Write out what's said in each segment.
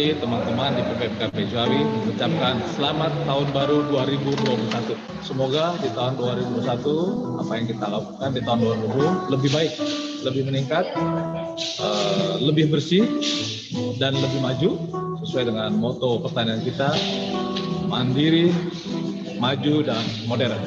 kembali teman-teman di PPMK Jawi mengucapkan selamat tahun baru 2021. Semoga di tahun 2021 apa yang kita lakukan di tahun 2020 lebih baik, lebih meningkat, lebih bersih dan lebih maju sesuai dengan moto pertanian kita, mandiri, maju dan modern.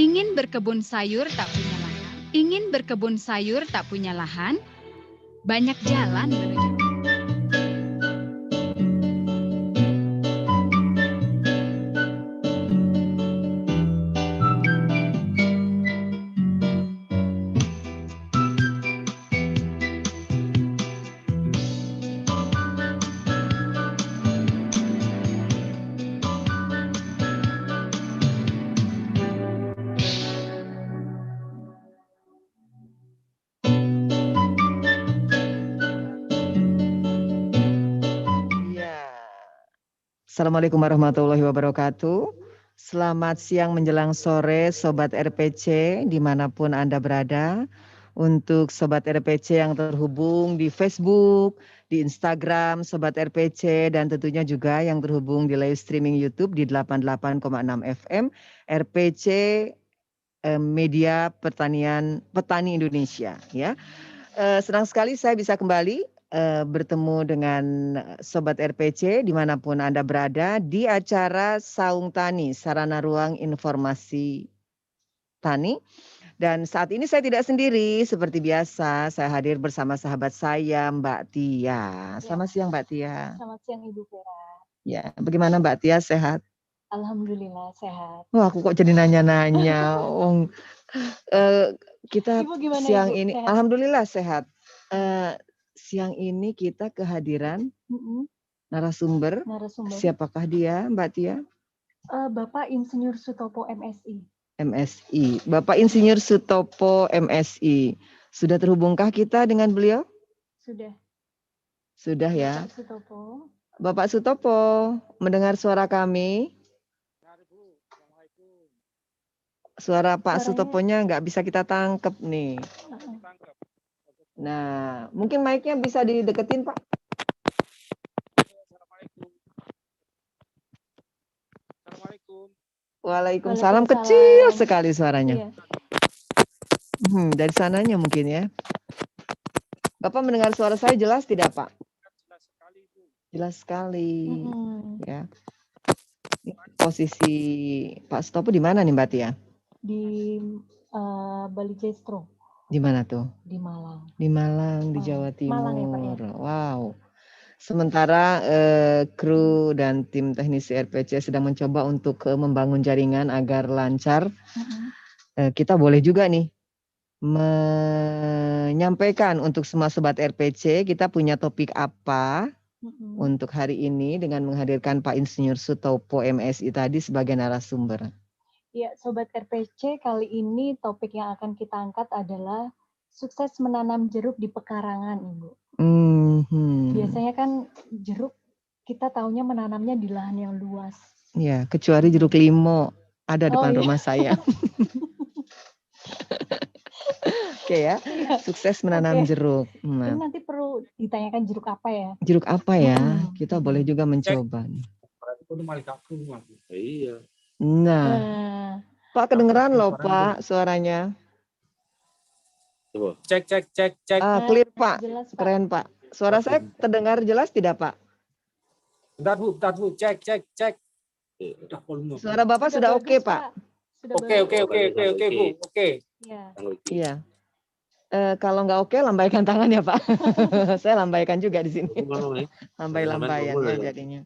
Ingin berkebun sayur tak punya lahan? Ingin berkebun sayur tak punya lahan? Banyak jalan menuju. Assalamualaikum warahmatullahi wabarakatuh. Selamat siang menjelang sore Sobat RPC dimanapun Anda berada. Untuk Sobat RPC yang terhubung di Facebook, di Instagram Sobat RPC, dan tentunya juga yang terhubung di live streaming YouTube di 88,6 FM RPC Media Petani Indonesia. Ya, senang sekali saya bisa kembali bertemu dengan Sobat RPC dimanapun Anda berada di acara Saung Tani, Sarana Ruang Informasi Tani. Dan saat ini saya tidak sendiri, seperti biasa saya hadir bersama sahabat saya Mbak Tia. Selamat siang Mbak Tia. Selamat siang Ibu Vera. Ya, bagaimana Mbak Tia, sehat? Alhamdulillah sehat. Wah, aku kok jadi nanya-nanya. Kita Ibu gimana, siang Ibu? ini, Sehat? alhamdulillah sehat. Siang ini kita kehadiran narasumber. Siapakah dia, Mbak Tia? Bapak Insinyur Sutopo MSI. MSI, Bapak Insinyur Sutopo MSI. Sudah terhubungkah kita dengan beliau? Sudah. Sudah ya. Bapak Sutopo. Bapak Sutopo, mendengar suara kami? Suara Pak Sutoponya nggak bisa kita tangkep nih. Nah, mungkin mic-nya bisa dideketin, Pak. Assalamualaikum. Waalaikumsalam. Kecil sekali suaranya. Iya. Dari sananya mungkin ya. Bapak mendengar suara saya jelas tidak, Pak? Jelas sekali, Bu. Jelas sekali. Ya. Posisi Pak Sutopo di mana nih, Mbak Tia? Di Bali Jestro. Di mana tuh? Di Malang. Di Malang, di Jawa Timur. Malang ya, Pak, ya? Wow. Sementara kru dan tim teknisi RPC sedang mencoba untuk membangun jaringan agar lancar. Kita boleh juga nih menyampaikan untuk semua sobat RPC kita punya topik apa untuk hari ini dengan menghadirkan Pak Insinyur Sutopo MSI tadi sebagai narasumber. Ya, Sobat RPC, kali ini topik yang akan kita angkat adalah sukses menanam jeruk di pekarangan, Ibu. Biasanya kan jeruk kita taunya menanamnya di lahan yang luas. Ya, kecuali jeruk limo ada depan rumah saya. Oke ya, sukses menanam jeruk. Ini nanti perlu ditanyakan jeruk apa ya? Jeruk apa ya? Kita boleh juga mencoba. Iya. Nah, Pak kedengeran loh Pak suaranya. Cek. Clear Pak, jelas, Pak. keren Pak. Suara saya terdengar jelas tidak, Pak? Bentar Bu, cek. Udah volume. Suara Bapak sudah oke, Pak? Oke Bu, oke. Iya. Kalau nggak oke, lambaikan tangan ya, Pak. Saya lambaikan juga di sini. Lambai-lambaian ya jadinya.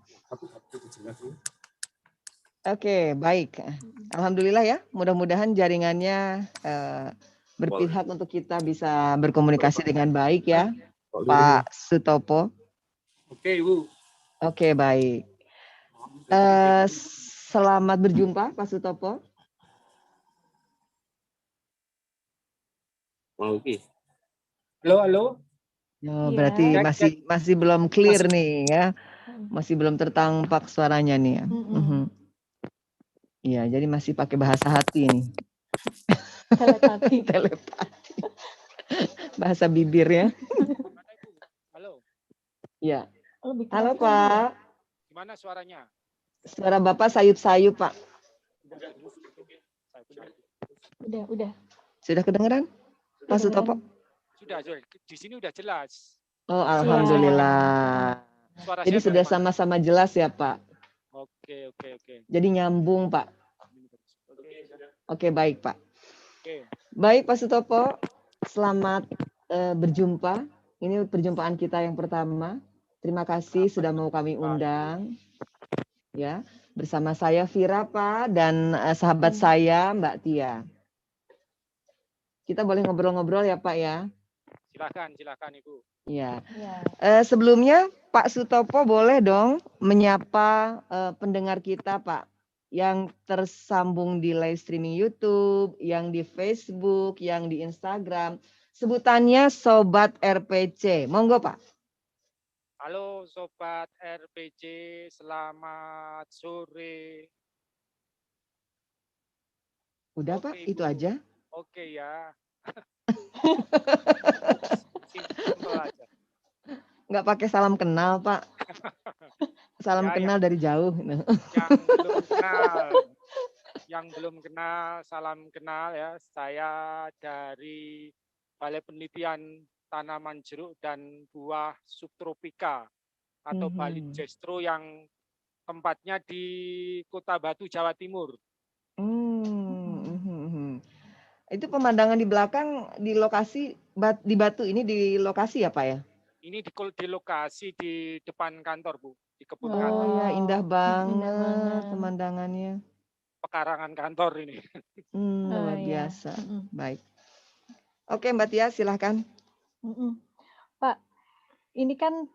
Oke, baik. Alhamdulillah ya. Mudah-mudahan jaringannya berpihak untuk kita bisa berkomunikasi dengan baik ya, Pak Sutopo. Oke Bu. Oke, baik. Selamat berjumpa, Pak Sutopo. Halo. Oh, berarti masih belum clear nih ya. Masih belum tertampak suaranya nih ya. Iya, jadi masih pakai bahasa hati nih. Telepati. Bahasa bibir ya. Halo. Iya. Halo Pak. Gimana suaranya? Suara Bapak sayup-sayup Pak. Udah. Sudah kedengeran? Pak Sutopo? Sudah. Di sini udah jelas. Oh, alhamdulillah. Jadi sudah sama-sama jelas ya Pak. Oke. Jadi nyambung Pak. Oke, baik Pak. Oke. Baik Pak Sutopo, selamat berjumpa. Ini perjumpaan kita yang pertama. Terima kasih sudah mau kami undang. Ya, bersama saya Vira Pak dan sahabat saya Mbak Tia. Kita boleh ngobrol-ngobrol ya Pak ya? Silakan Ibu. Ya. Sebelumnya Pak Sutopo boleh dong menyapa pendengar kita Pak yang tersambung di live streaming YouTube, yang di Facebook, yang di Instagram. Sebutannya Sobat RPC. Monggo Pak. Halo Sobat RPC, selamat sore. Udah Pak, itu aja. Oke ya. Simpel aja. Nggak pakai salam kenal Pak. Salam kenal dari jauh. Yang belum kenal, salam kenal ya. Saya dari Balai Penelitian Tanaman Jeruk dan Buah Subtropika atau Bali Jestro yang tempatnya di Kota Batu, Jawa Timur. Itu pemandangan di belakang di lokasi di Batu ini di lokasi ya Pak ya? Ini di lokasi di depan kantor Bu, di kebun kantor. Oh ya, indah banget pemandangannya. Pekarangan kantor ini. Luar biasa. Baik. Oke Mbak Tia, silahkan. Pak, ini kan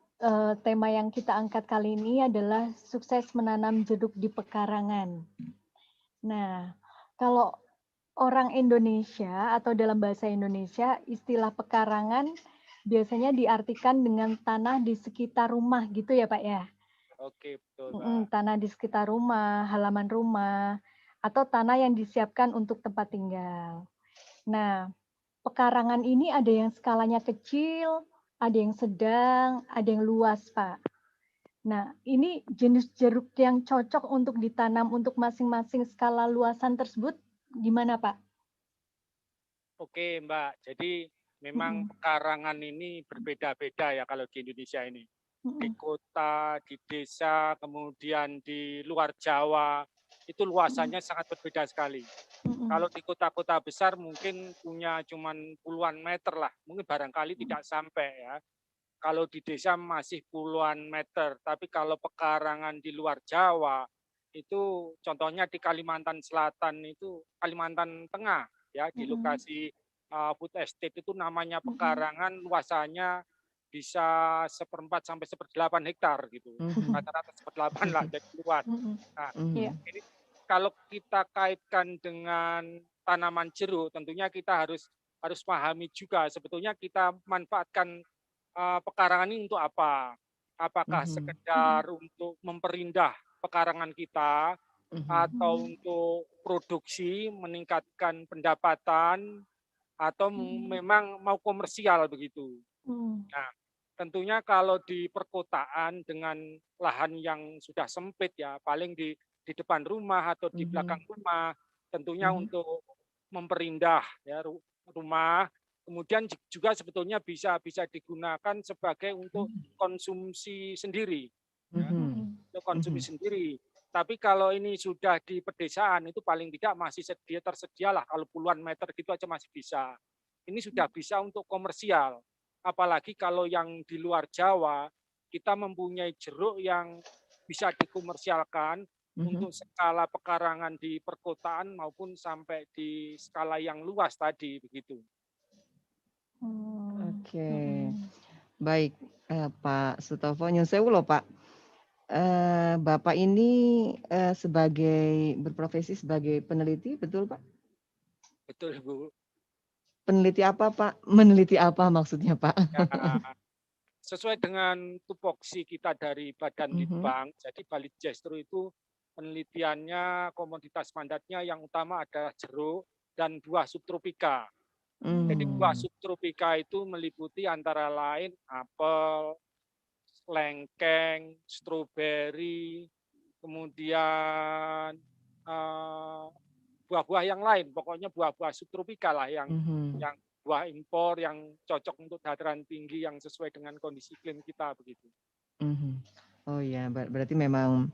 tema yang kita angkat kali ini adalah sukses menanam jeruk di pekarangan. Nah, kalau orang Indonesia atau dalam bahasa Indonesia, istilah pekarangan biasanya diartikan dengan tanah di sekitar rumah gitu ya Pak ya? Oke, betul Pak. Tanah di sekitar rumah, halaman rumah, atau tanah yang disiapkan untuk tempat tinggal. Nah, pekarangan ini ada yang skalanya kecil, ada yang sedang, ada yang luas, Pak. Nah, ini jenis jeruk yang cocok untuk ditanam untuk masing-masing skala luasan tersebut gimana, Pak? Oke, Mbak. Jadi memang pekarangan ini berbeda-beda ya kalau di Indonesia ini. Di kota, di desa, kemudian di luar Jawa, itu luasannya sangat berbeda sekali. Kalau di kota-kota besar mungkin punya cuman puluhan meter lah, mungkin barangkali tidak sampai ya. Kalau di desa masih puluhan meter, tapi kalau pekarangan di luar Jawa, itu contohnya di Kalimantan Selatan, itu Kalimantan Tengah, ya di lokasi food estate itu namanya pekarangan, luasannya bisa 1/4 sampai 1/8 hektar gitu, rata-rata 1/8 lah, jadi luas. Nah, ini kalau kita kaitkan dengan tanaman jeruk, tentunya kita harus pahami juga sebetulnya kita manfaatkan pekarangan ini untuk apa? Apakah sekedar untuk memperindah pekarangan kita atau untuk produksi, meningkatkan pendapatan, atau memang mau komersial begitu. Nah, tentunya kalau di perkotaan dengan lahan yang sudah sempit ya, paling di depan rumah atau di belakang rumah, tentunya untuk memperindah ya rumah, Kemudian juga sebetulnya bisa digunakan sebagai untuk konsumsi sendiri, ya, untuk konsumsi sendiri. Tapi kalau ini sudah di pedesaan itu paling tidak masih tersedia lah, kalau puluhan meter gitu aja masih bisa. Ini sudah bisa untuk komersial. Apalagi kalau yang di luar Jawa, kita mempunyai jeruk yang bisa dikomersialkan untuk skala pekarangan di perkotaan maupun sampai di skala yang luas tadi, begitu. Oke, baik Pak Sutopo, nyun sewu loh Pak. Bapak ini berprofesi sebagai peneliti, betul Pak? Betul Bu. Peneliti apa Pak? Meneliti apa maksudnya Pak? Ya, sesuai dengan tupoksi kita dari Badan Litbang, jadi Balitjestro itu penelitiannya komoditas mandatnya yang utama adalah jeruk dan buah subtropika. Jadi buah subtropika itu meliputi antara lain apel, lengkeng, stroberi, kemudian buah-buah yang lain, pokoknya buah-buah subtropika lah yang buah impor yang cocok untuk dataran tinggi yang sesuai dengan kondisi iklim kita begitu. Oh ya, berarti memang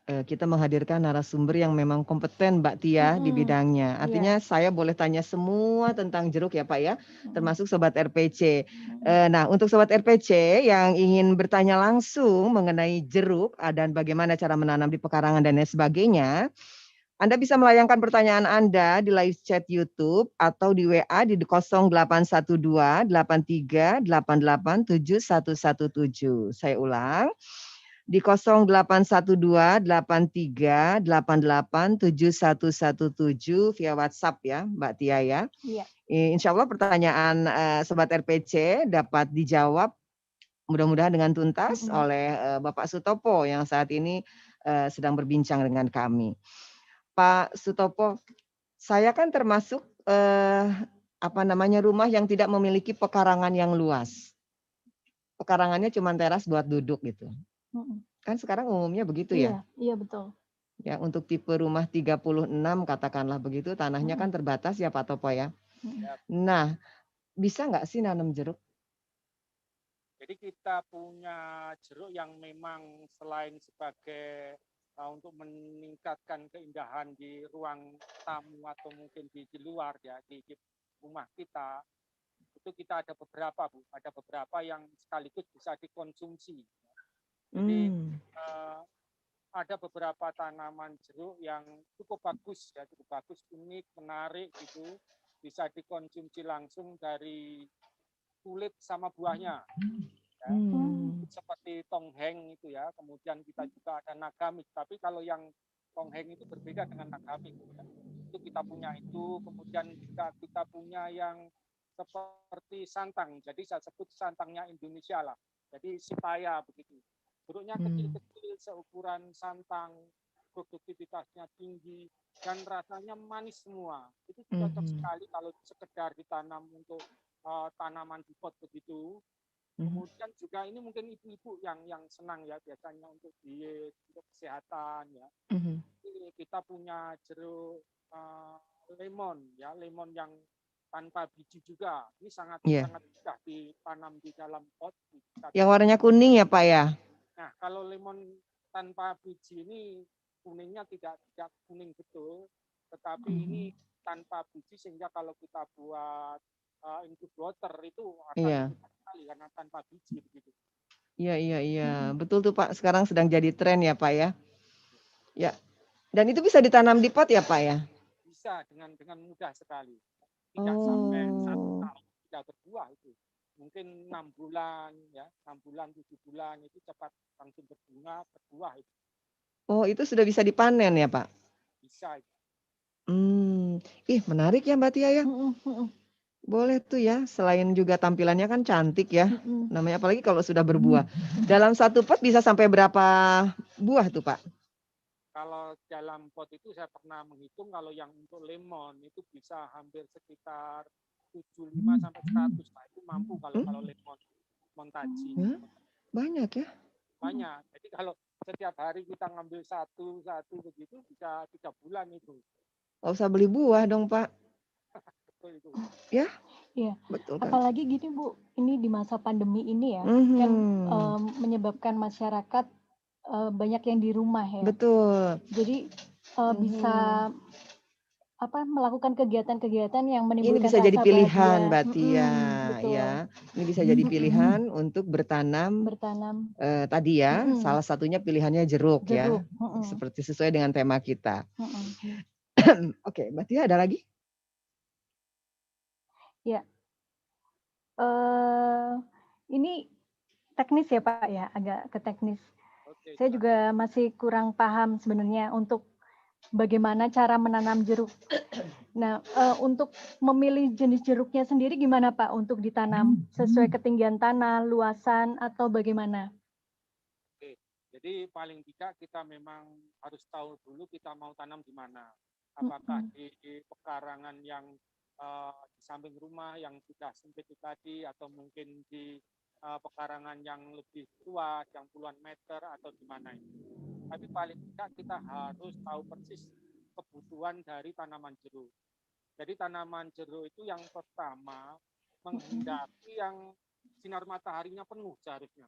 kita menghadirkan narasumber yang memang kompeten Mbak Tia di bidangnya. Artinya saya boleh tanya semua tentang jeruk ya Pak ya, termasuk Sobat RPC. Nah untuk Sobat RPC yang ingin bertanya langsung mengenai jeruk dan bagaimana cara menanam di pekarangan dan lain sebagainya, Anda bisa melayangkan pertanyaan Anda di live chat YouTube atau di WA di 0812 83 88 7117. Saya ulang. Di 0812 83 88 7117 via WhatsApp ya Mbak Tia ya. Iya. Insya Allah pertanyaan Sobat RPC dapat dijawab mudah-mudahan dengan tuntas oleh Bapak Sutopo yang saat ini sedang berbincang dengan kami. Pak Sutopo, saya kan termasuk rumah yang tidak memiliki pekarangan yang luas. Pekarangannya cuma teras buat duduk gitu. Kan sekarang umumnya begitu ya? Iya betul. Ya untuk tipe rumah 36 katakanlah begitu, tanahnya kan terbatas ya Pak Topo ya. Nah, bisa nggak sih nanam jeruk? Jadi kita punya jeruk yang memang selain sebagai untuk meningkatkan keindahan di ruang tamu atau mungkin di luar ya di rumah kita, itu kita ada beberapa Bu, ada beberapa yang sekaligus bisa dikonsumsi. Jadi ada beberapa tanaman jeruk yang cukup bagus ya, cukup bagus, unik, menarik gitu, bisa dikonsumsi langsung dari kulit sama buahnya. Ya. Seperti tongheng itu ya, kemudian kita juga ada nagamik, tapi kalau yang tongheng itu berbeda dengan nagamik. Ya. Itu kita punya itu, kemudian kita punya yang seperti santang, jadi saya sebut santangnya Indonesia lah, jadi sipaya begitu. Jeruknya kecil-kecil seukuran santang, produktivitasnya tinggi, dan rasanya manis semua. Itu cocok sekali kalau sekedar ditanam untuk tanaman di pot begitu. Kemudian juga ini mungkin ibu-ibu yang senang ya biasanya untuk diet, untuk kesehatan ya. Ini kita punya jeruk lemon ya, lemon yang tanpa biji juga. Ini sangat mudah ditanam di dalam pot. Yang warnanya kuning ya Pak ya? Nah, kalau lemon tanpa biji ini kuningnya tidak kuning betul, tetapi ini tanpa biji sehingga kalau kita buat incubator itu akan mudah sekali karena tanpa biji begitu. Iya. Betul tuh Pak, sekarang sedang jadi tren ya Pak ya. Ya. Dan itu bisa ditanam di pot ya Pak ya? Bisa dengan mudah sekali. Tidak sampai 1 tahun tidak berbuah itu. Mungkin 6 bulan ya, 6 bulan 7 bulan itu cepat langsung berbunga, berbuah itu. Oh, itu sudah bisa dipanen ya, Pak? Bisa. Menarik ya Mbak Tia ya. Boleh tuh ya, selain juga tampilannya kan cantik ya. Namanya apalagi kalau sudah berbuah. Dalam satu pot bisa sampai berapa buah tuh, Pak? Kalau dalam pot itu saya pernah menghitung kalau yang untuk lemon itu bisa hampir sekitar 75 sampai 100. Nah, itu mampu kalau lemon montaji. Banyak ya? Banyak. Jadi kalau setiap hari kita ngambil satu begitu bisa 3 bulan itu. Nggak usah beli buah dong Pak. betul itu. Ya, Iya. betul kan. Apalagi gini Bu, ini di masa pandemi ini ya, kan menyebabkan masyarakat banyak yang di rumah ya. Betul. Jadi bisa melakukan kegiatan-kegiatan yang Ini menimbulkan bisa jadi rasa pilihan, bahagia. Mbak Tia, Betul. ya. Ini bisa jadi pilihan untuk bertanam. Tadi ya, salah satunya pilihannya jeruk ya, seperti sesuai dengan tema kita. Oke, Mbak Tia ada lagi? Ya, ini teknis ya Pak ya, agak ke teknis. Oke, Saya juga masih kurang paham sebenarnya untuk bagaimana cara menanam jeruk. Nah, untuk memilih jenis jeruknya sendiri gimana Pak untuk ditanam? Sesuai ketinggian tanah, luasan, atau bagaimana? Oke, jadi paling tidak kita memang harus tahu dulu kita mau tanam di mana. Apakah di pekarangan yang di samping rumah yang sudah sempit itu tadi, atau mungkin di pekarangan yang lebih luas, yang puluhan meter, atau di mana itu. Tapi paling tidak kita harus tahu persis kebutuhan dari tanaman jeruk. Jadi tanaman jeruk itu yang pertama menghendaki yang sinar mataharinya penuh seharusnya.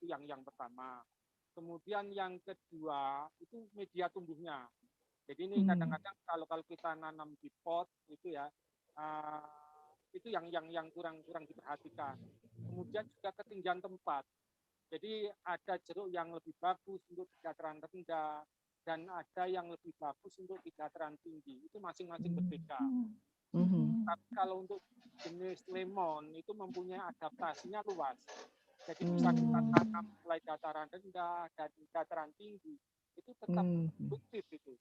Itu yang pertama. Kemudian yang kedua itu media tumbuhnya. Jadi ini kadang-kadang kalau kita nanam di pot itu ya itu yang kurang diperhatikan. Kemudian juga ketinggian tempat. Jadi ada jeruk yang lebih bagus untuk di dataran rendah dan ada yang lebih bagus untuk di dataran tinggi. Itu masing-masing berbeda. Tapi kalau untuk jenis lemon itu mempunyai adaptasinya luas. Jadi bisa kita tanam mulai dataran rendah dan dataran tinggi. Itu tetap produktif itu.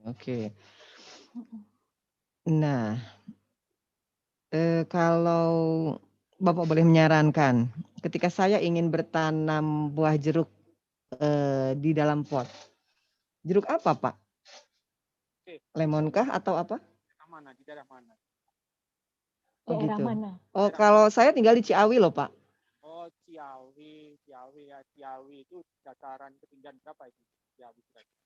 Oke. Nah, kalau Bapak boleh menyarankan, ketika saya ingin bertanam buah jeruk di dalam pot, jeruk apa Pak? Lemonkah atau apa? Di daerah mana? Oh gitu. Oh kalau saya tinggal di Ciawi loh Pak. Oh Ciawi ya, Ciawi itu dataran ketinggian berapa itu? Ciawi berarti.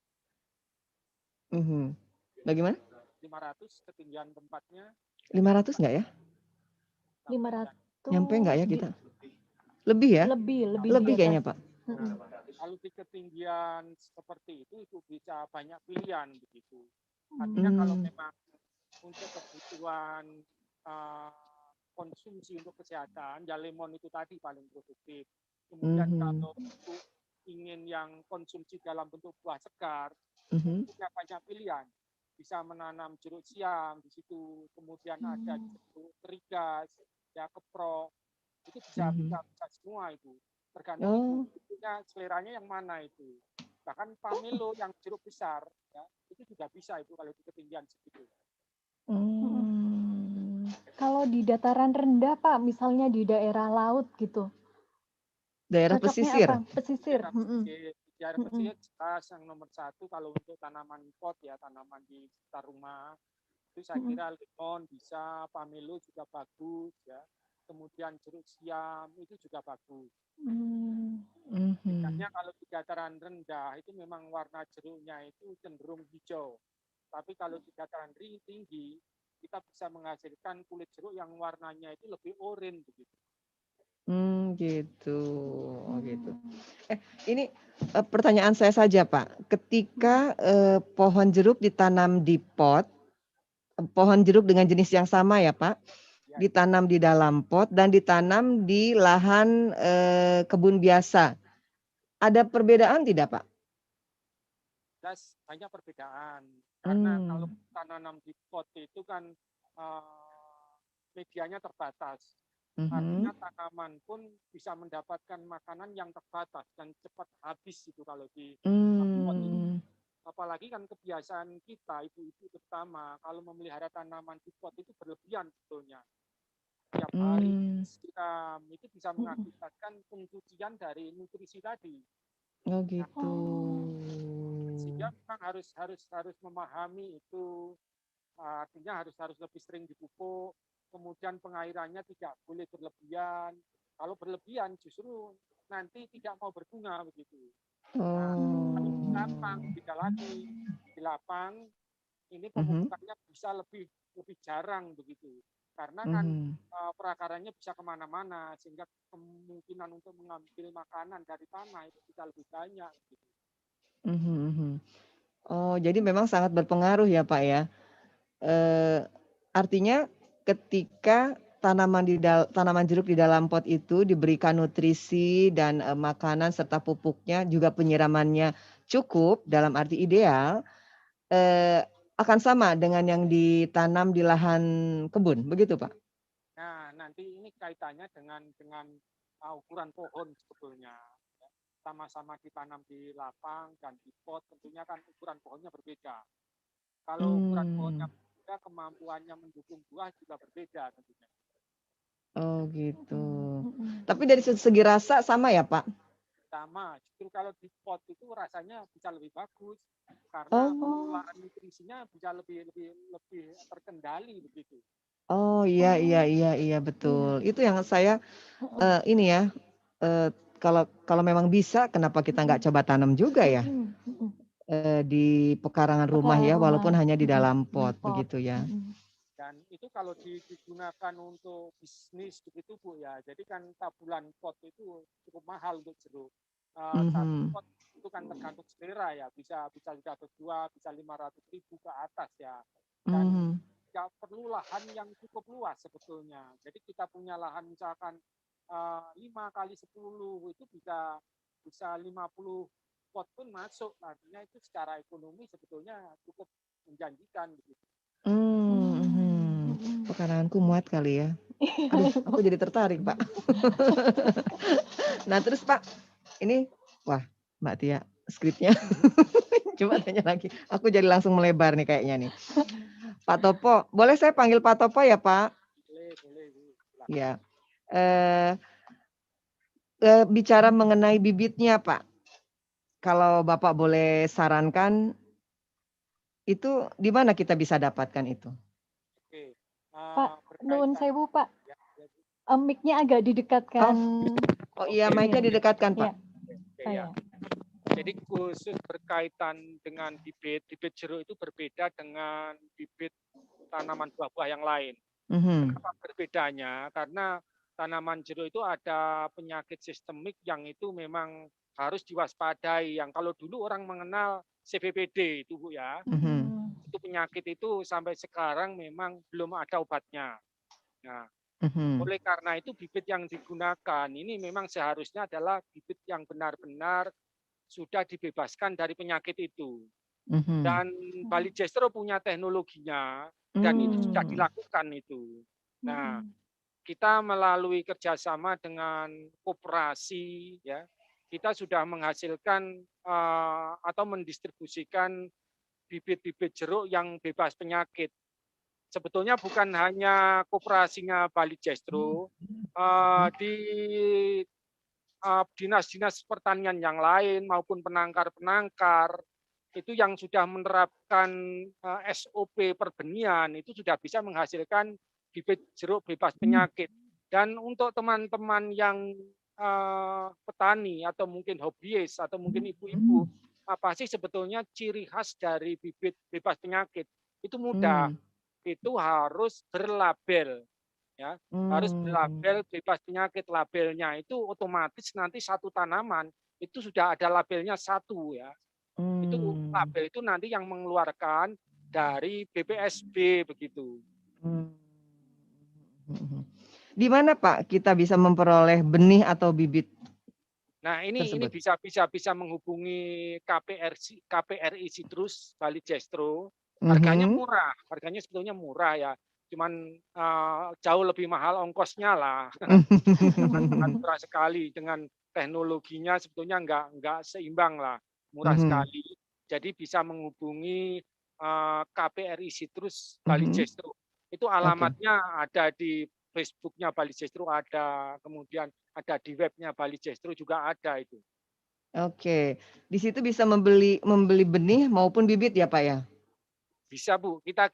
Bagaimana? 500 ketinggian tempatnya. 500 enggak ya? 500. Nyampe enggak ya kita? Lebih ya? Lebih kayaknya Pak. Kalau di ketinggian seperti itu bisa banyak pilihan begitu. Artinya kalau memang untuk kebutuhan konsumsi untuk kesehatan, ya lemon itu tadi paling produktif. Kemudian kalau untuk ingin yang konsumsi dalam bentuk buah segar, punya banyak pilihan. Bisa menanam jeruk siam di situ, kemudian ada jeruk terigas, ya keprok, itu bisa semua itu. Tergantung punya seleranya yang mana itu. Bahkan pamelo yang jeruk besar, ya itu juga bisa itu kalau di ketinggian segitu. Kalau di dataran rendah Pak, misalnya di daerah laut gitu. Daerah pesisir. Pesisir. Daerah pesisir jelas yang nomor satu kalau untuk tanaman pot ya, tanaman di sekitar rumah. Itu saya kira lemon bisa, pamelo juga bagus ya. Kemudian jeruk siam itu juga bagus. Bedanya kalau di dataran rendah itu memang warna jeruknya itu cenderung hijau. Tapi kalau di dataran tinggi kita bisa menghasilkan kulit jeruk yang warnanya itu lebih oranye begitu. Gitu. Ini pertanyaan saya saja Pak. Ketika pohon jeruk ditanam di pot, pohon jeruk dengan jenis yang sama ya Pak, ditanam di dalam pot dan ditanam di lahan kebun biasa, ada perbedaan tidak Pak? Jelas banyak perbedaan. Karena kalau tanam di pot itu kan medianya terbatas. Artinya tanaman pun bisa mendapatkan makanan yang terbatas dan cepat habis itu kalau di pot itu. Apalagi kan kebiasaan kita, ibu-ibu terutama, kalau memelihara tanaman di pot itu berlebihan sebetulnya. Tiap hari siram itu bisa mengakibatkan pencucian dari nutrisi tadi. Oh gitu. Sehingga memang harus memahami itu, artinya harus lebih sering dipupuk. Kemudian pengairannya tidak boleh berlebihan. Kalau berlebihan justru nanti tidak mau berbunga begitu. Nah, gampang tidak lagi. di lapang ini pemupukannya bisa lebih jarang begitu. Karena kan perakarannya bisa kemana-mana sehingga kemungkinan untuk mengambil makanan dari tanah itu bisa lebih banyak. Gitu. Oh, jadi memang sangat berpengaruh ya Pak ya. Artinya ketika tanaman jeruk di dalam pot itu diberikan nutrisi dan makanan serta pupuknya juga penyiramannya cukup dalam arti ideal, akan sama dengan yang ditanam di lahan kebun, begitu Pak? Nah, nanti ini kaitannya dengan ukuran pohon sebetulnya. Sama-sama ditanam di lapang dan di pot, tentunya kan ukuran pohonnya berbeda. Kalau ukuran pohonnya berbeda, kemampuannya mendukung buah juga berbeda tentunya. Oh gitu. Tapi dari segi rasa sama ya Pak? Sama, justru kalau di pot itu rasanya bisa lebih bagus karena pengelolaan nutrisinya bisa lebih terkendali begitu. Oh iya betul. Itu yang saya ini ya, kalau memang bisa kenapa kita nggak coba tanam juga ya di pekarangan rumah ya, walaupun hanya di dalam pot begitu ya. Dan itu kalau digunakan untuk bisnis begitu Bu ya, jadi kan tabulan pot itu cukup mahal untuk jeruk. Satu pot itu kan tergantung selera ya, bisa sudah berdua, bisa 500.000 ke atas ya. Dan nggak perlu lahan yang cukup luas sebetulnya. Jadi kita punya lahan misalkan 5 kali 10 itu bisa 50 pot pun masuk. Artinya itu secara ekonomi sebetulnya cukup menjanjikan begitu. Pekaranganku muat kali ya. Aduh, aku jadi tertarik Pak. Nah terus Pak, ini wah Mbak Tia skripnya. Coba tanya lagi. Aku jadi langsung melebar nih kayaknya nih. Pak Topo, boleh saya panggil Pak Topo ya Pak? Boleh. Ya. Bicara mengenai bibitnya Pak, kalau Bapak boleh sarankan, itu di mana kita bisa dapatkan itu? Oke. Pak, nuwun sewu Pak. Mic-nya agak didekatkan. Oh iya, mic-nya didekatkan Pak. Ya. Jadi khusus berkaitan dengan bibit jeruk itu berbeda dengan bibit tanaman buah-buah yang lain. Kenapa berbedanya? Karena tanaman jeruk itu ada penyakit sistemik yang itu memang harus diwaspadai. Yang kalau dulu orang mengenal CVPD itu Bu ya, itu penyakit itu sampai sekarang memang belum ada obatnya. Nah, oleh karena itu bibit yang digunakan ini memang seharusnya adalah bibit yang benar-benar sudah dibebaskan dari penyakit itu. Dan Bali Jestro punya teknologinya dan itu sudah dilakukan itu. Nah, kita melalui kerjasama dengan koperasi ya, kita sudah menghasilkan atau mendistribusikan bibit-bibit jeruk yang bebas penyakit. Sebetulnya bukan hanya koperasinya Bali Jestro, di dinas-dinas pertanian yang lain maupun penangkar-penangkar itu yang sudah menerapkan SOP perbenihan itu sudah bisa menghasilkan bibit jeruk bebas penyakit. Dan untuk teman-teman yang petani atau mungkin hobiis atau mungkin ibu-ibu, apa sih sebetulnya ciri khas dari bibit bebas penyakit? Itu mudah, itu harus berlabel. Ya, harus berlabel bebas penyakit. Labelnya itu otomatis nanti satu tanaman itu sudah ada labelnya satu ya. Itu label itu nanti yang mengeluarkan dari BPSB begitu. Di mana Pak kita bisa memperoleh benih atau bibit? Nah ini bisa menghubungi KPRI Citrus Bali Jestro. Harganya murah, harganya sebetulnya murah ya. Cuman jauh lebih mahal ongkosnya lah. Sangat murah sekali dengan teknologinya sebetulnya enggak seimbang lah, murah sekali. Jadi bisa menghubungi KPRI Citrus Bali Jestro. Itu alamatnya ada di Facebooknya Bali Jestro ada, kemudian ada di webnya Bali Jestro juga ada itu. Oke, di situ bisa membeli benih maupun bibit ya Pak ya? Bisa Bu, kita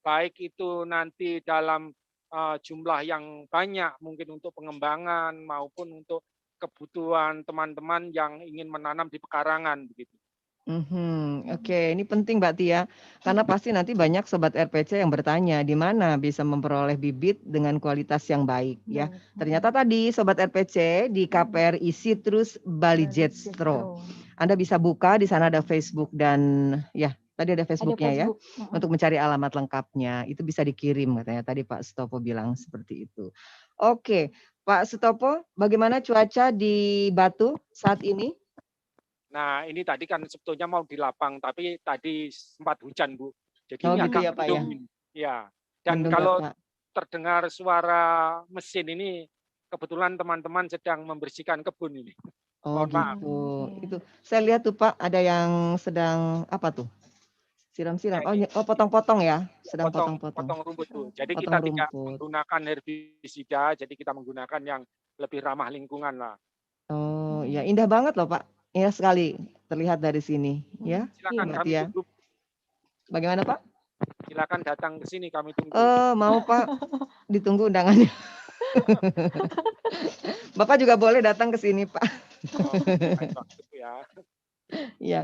baik itu nanti dalam jumlah yang banyak mungkin untuk pengembangan maupun untuk kebutuhan teman-teman yang ingin menanam di pekarangan begitu. Oke, ini penting Mbak Tia, karena pasti nanti banyak sobat RPC yang bertanya di mana bisa memperoleh bibit dengan kualitas yang baik ya. Ternyata tadi sobat RPC di KPRI Citrus Bali Jetstro. Anda bisa buka di sana ada Facebook dan ya tadi ada Facebooknya ya untuk mencari alamat lengkapnya. Itu bisa dikirim katanya tadi Pak Sutopo bilang seperti itu. Oke, Pak Sutopo, bagaimana cuaca di Batu saat ini? Nah, ini tadi kan sebetulnya mau di lapang, tapi tadi sempat hujan, Bu. Jadi ini gitu agak ya, Pak, ya? mendung. Ya. Dan Mendung kalau ya, Pak. terdengar suara mesin ini, kebetulan teman-teman sedang membersihkan kebun ini. Oh Mohon maaf. gitu. Itu saya lihat tuh Pak, ada yang sedang apa tuh? Siram-siram. Oh, potong-potong ya, sedang potong-potong. Potong rumput tuh. Jadi Potong kita tidak rumput. menggunakan herbisida, jadi kita menggunakan yang lebih ramah lingkungan lah. Oh ya, indah banget loh Pak. Indah sekali terlihat dari sini. Ya, Silakan Mbak kami Tia. tunggu. Bagaimana Pak? Silakan datang ke sini, kami tunggu. Mau Pak, ditunggu undangannya. Bapak juga boleh datang ke sini Pak. Ya. Iya.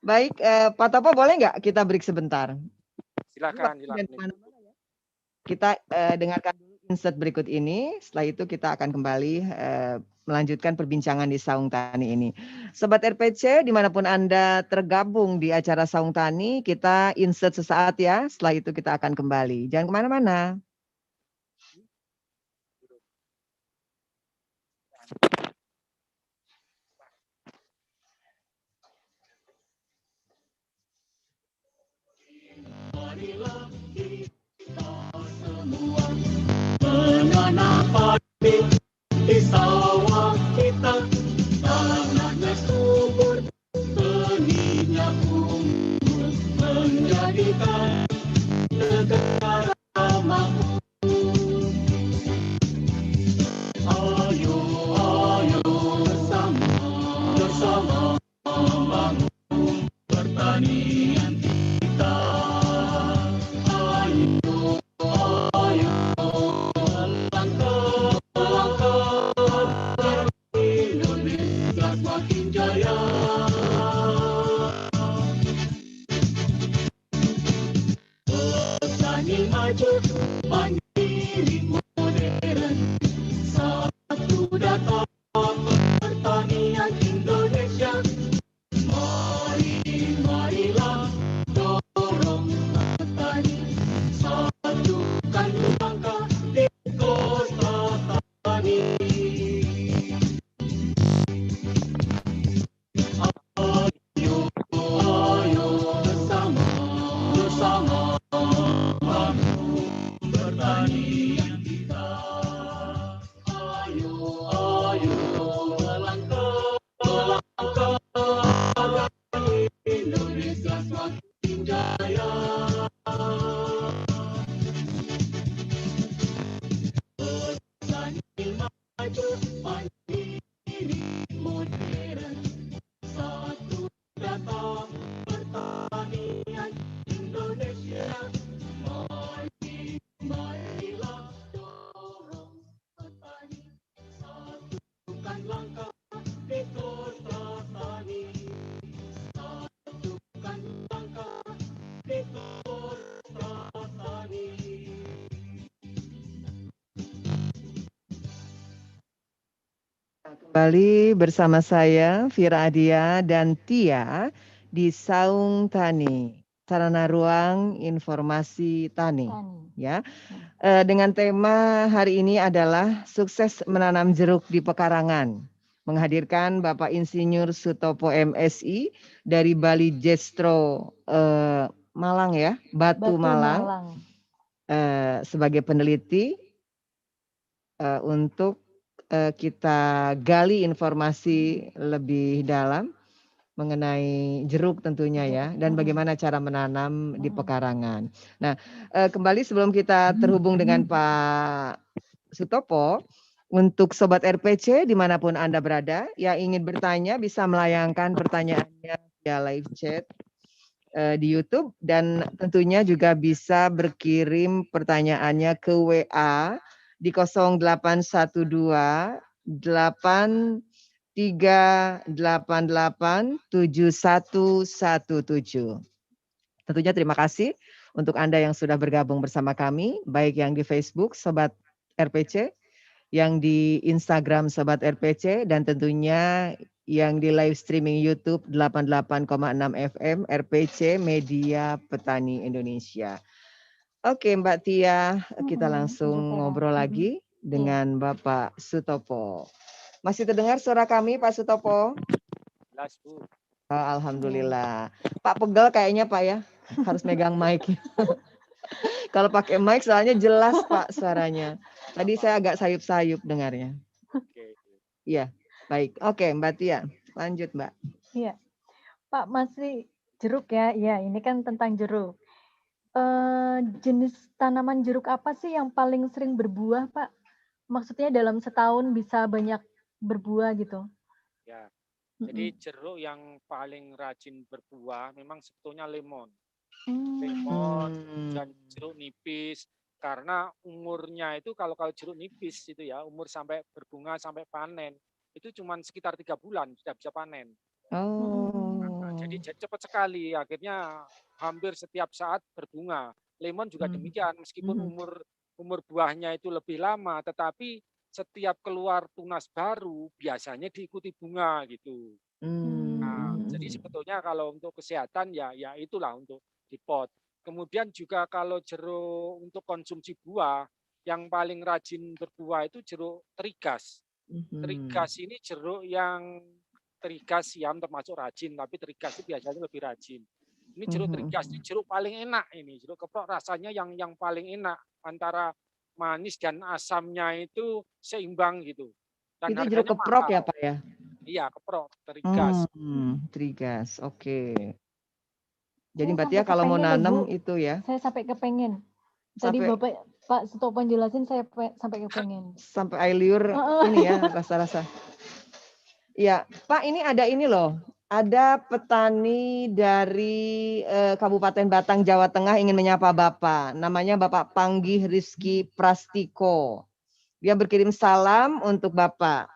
Baik, Pak Topo boleh nggak kita break sebentar? Silakan. Kita dengarkan dulu insert berikut ini. Setelah itu kita akan kembali melanjutkan perbincangan di Saung Tani ini. Sobat RPC, dimanapun Anda tergabung di acara Saung Tani, kita insert sesaat ya. Setelah itu kita akan kembali. Jangan kemana-mana. Marilah kita semua menanam padi di sawah kita, tanahnya subur, benihnya unggul, menjadikan negara makmur. Ayo bersama membangun pertanian kita. Langkah Indonesia semakin jaya. Petani maju, mandiri modern, satu data pertanian Indonesia. Marilah dorong petani, satukan langkah di kota tani. Ayo bersama bangun pertanian kita. Ayo melangkah agar Indonesia semakin jaya. Petani maju, mandiri modern, satu data pertanian Indonesia. Marilah dorong petani, satukan langkah di kota tani. Satukan langkah di kota tani. Kembali bersama saya Vira Adia dan Tia di Saung Tani, sarana ruang informasi tani. Ya, dengan tema hari ini adalah sukses menanam jeruk di pekarangan. Menghadirkan Bapak Insinyur Sutopo MSI dari Bali Jetstro Malang ya, Batu Malang. Sebagai peneliti untuk kita gali informasi lebih dalam mengenai jeruk tentunya ya, dan bagaimana cara menanam di pekarangan. Nah, kembali sebelum kita terhubung dengan Pak Sutopo, untuk Sobat RPC dimanapun Anda berada, yang ingin bertanya bisa melayangkan pertanyaannya via live chat di YouTube, dan tentunya juga bisa berkirim pertanyaannya ke WA di 0812 8 3887117. Tentunya terima kasih untuk Anda yang sudah bergabung bersama kami, baik yang di Facebook Sobat RPC, yang di Instagram Sobat RPC, dan tentunya yang di live streaming YouTube 88,6 FM RPC Media Petani Indonesia. Oke Mbak Tia, kita langsung ngobrol lagi dengan Bapak Sutopo. Masih terdengar suara kami Pak Sutopo? Jelas, Bu. Oh, alhamdulillah. Pak pegel kayaknya Pak ya, harus megang mic. Kalau pakai mic soalnya jelas Pak suaranya. Tadi saya agak sayup-sayup dengarnya. Oke. Iya, baik. Oke Mbak Tia, lanjut Mbak. Iya, Pak masih jeruk ya. Iya, ini kan tentang jeruk. Jenis tanaman jeruk apa sih yang paling sering berbuah Pak? Maksudnya dalam setahun bisa banyak berbuah gitu. Ya. Jadi jeruk yang paling rajin berbuah memang sebetulnya lemon. Lemon dan jeruk nipis, karena umurnya itu kalau jeruk nipis itu ya, umur sampai berbunga sampai panen itu cuma sekitar 3 bulan sudah bisa panen. Nah, jadi cepat sekali, akhirnya hampir setiap saat berbunga. Lemon juga demikian, meskipun umur buahnya itu lebih lama, tetapi setiap keluar tunas baru biasanya diikuti bunga gitu. Nah, jadi sebetulnya kalau untuk kesehatan ya itulah untuk di pot. Kemudian juga kalau jeruk untuk konsumsi buah, yang paling rajin berbuah itu jeruk terigas. Terigas ini jeruk yang terigas siam termasuk rajin, tapi terigas itu biasanya lebih rajin. Ini jeruk terigas ini jeruk paling enak ini, jeruk keprok rasanya yang paling enak, antara manis dan asamnya itu seimbang gitu. Dan itu jeruk keprok mahal. ya Pak ya? Iya, keprok, terigas. Terigas, oke. Jadi Mbak Tia kalau mau nanam itu ya? Saya sampai kepengen. Tadi Bapak Pak Sutopo jelasin saya sampai kepengen. Sampai air liur ini ya rasa-rasa. Iya, Pak ini ada ini loh. Ada petani dari Kabupaten Batang, Jawa Tengah ingin menyapa Bapak. Namanya Bapak Panggih Rizky Prastiko. Dia berkirim salam untuk Bapak.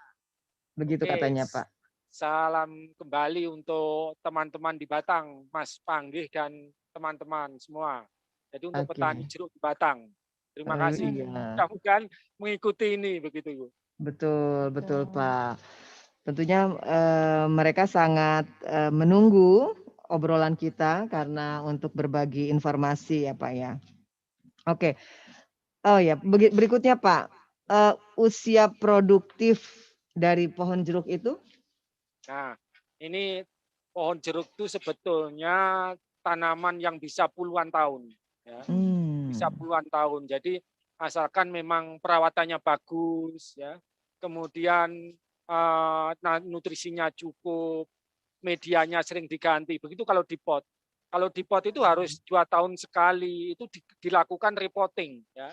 Begitu katanya Pak. Salam kembali untuk teman-teman di Batang, Mas Panggih dan teman-teman semua. Jadi untuk petani jeruk di Batang. Terima kasih. Mudah-mudahan mengikuti ini begitu. Betul, betul Pak. Tentunya mereka sangat menunggu obrolan kita karena untuk berbagi informasi ya Pak ya. Oke. Oh ya, berikutnya Pak, usia produktif dari pohon jeruk itu? Nah, ini pohon jeruk itu sebetulnya tanaman yang bisa puluhan tahun. Ya. Bisa puluhan tahun. Jadi asalkan memang perawatannya bagus, ya. Kemudian nutrisinya cukup, medianya sering diganti. Begitu kalau di pot. Kalau di pot itu harus 2 tahun sekali itu dilakukan repotting, ya.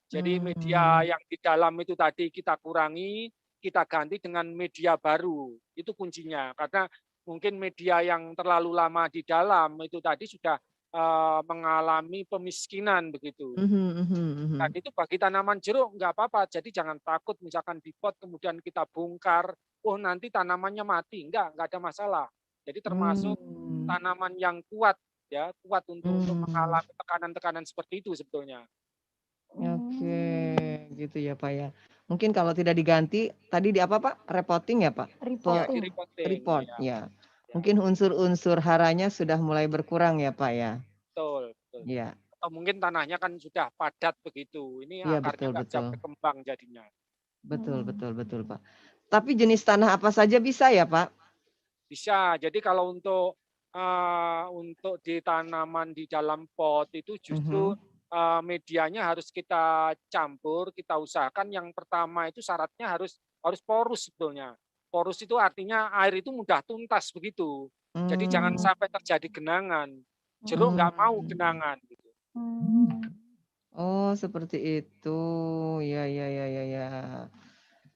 Jadi media yang di dalam itu tadi kita kurangi, kita ganti dengan media baru. Itu kuncinya. Karena mungkin media yang terlalu lama di dalam itu tadi sudah mengalami pemiskinan begitu. Dan itu bagi tanaman jeruk nggak apa-apa. Jadi jangan takut misalkan di pot kemudian kita bongkar, oh nanti tanamannya mati. Nggak ada masalah. Jadi termasuk tanaman yang kuat, ya, kuat untuk mengalami tekanan-tekanan seperti itu sebetulnya. Oke, gitu ya Pak ya. Mungkin kalau tidak diganti, tadi di apa Pak? Repotting ya Pak? Repot, ya. Mungkin unsur-unsur haranya sudah mulai berkurang ya Pak ya? Betul. Ya. Atau mungkin tanahnya kan sudah padat begitu. Ini ya, akarnya nggak bisa berkembang jadinya. Betul Pak. Tapi jenis tanah apa saja bisa ya Pak? Bisa. Jadi kalau untuk di tanaman di dalam pot itu justru medianya harus kita campur, kita usahakan yang pertama itu syaratnya harus porus sebetulnya. Porus itu artinya air itu mudah tuntas begitu. Jadi jangan sampai terjadi genangan. Jeruk nggak mau genangan. Gitu. Oh seperti itu. Ya.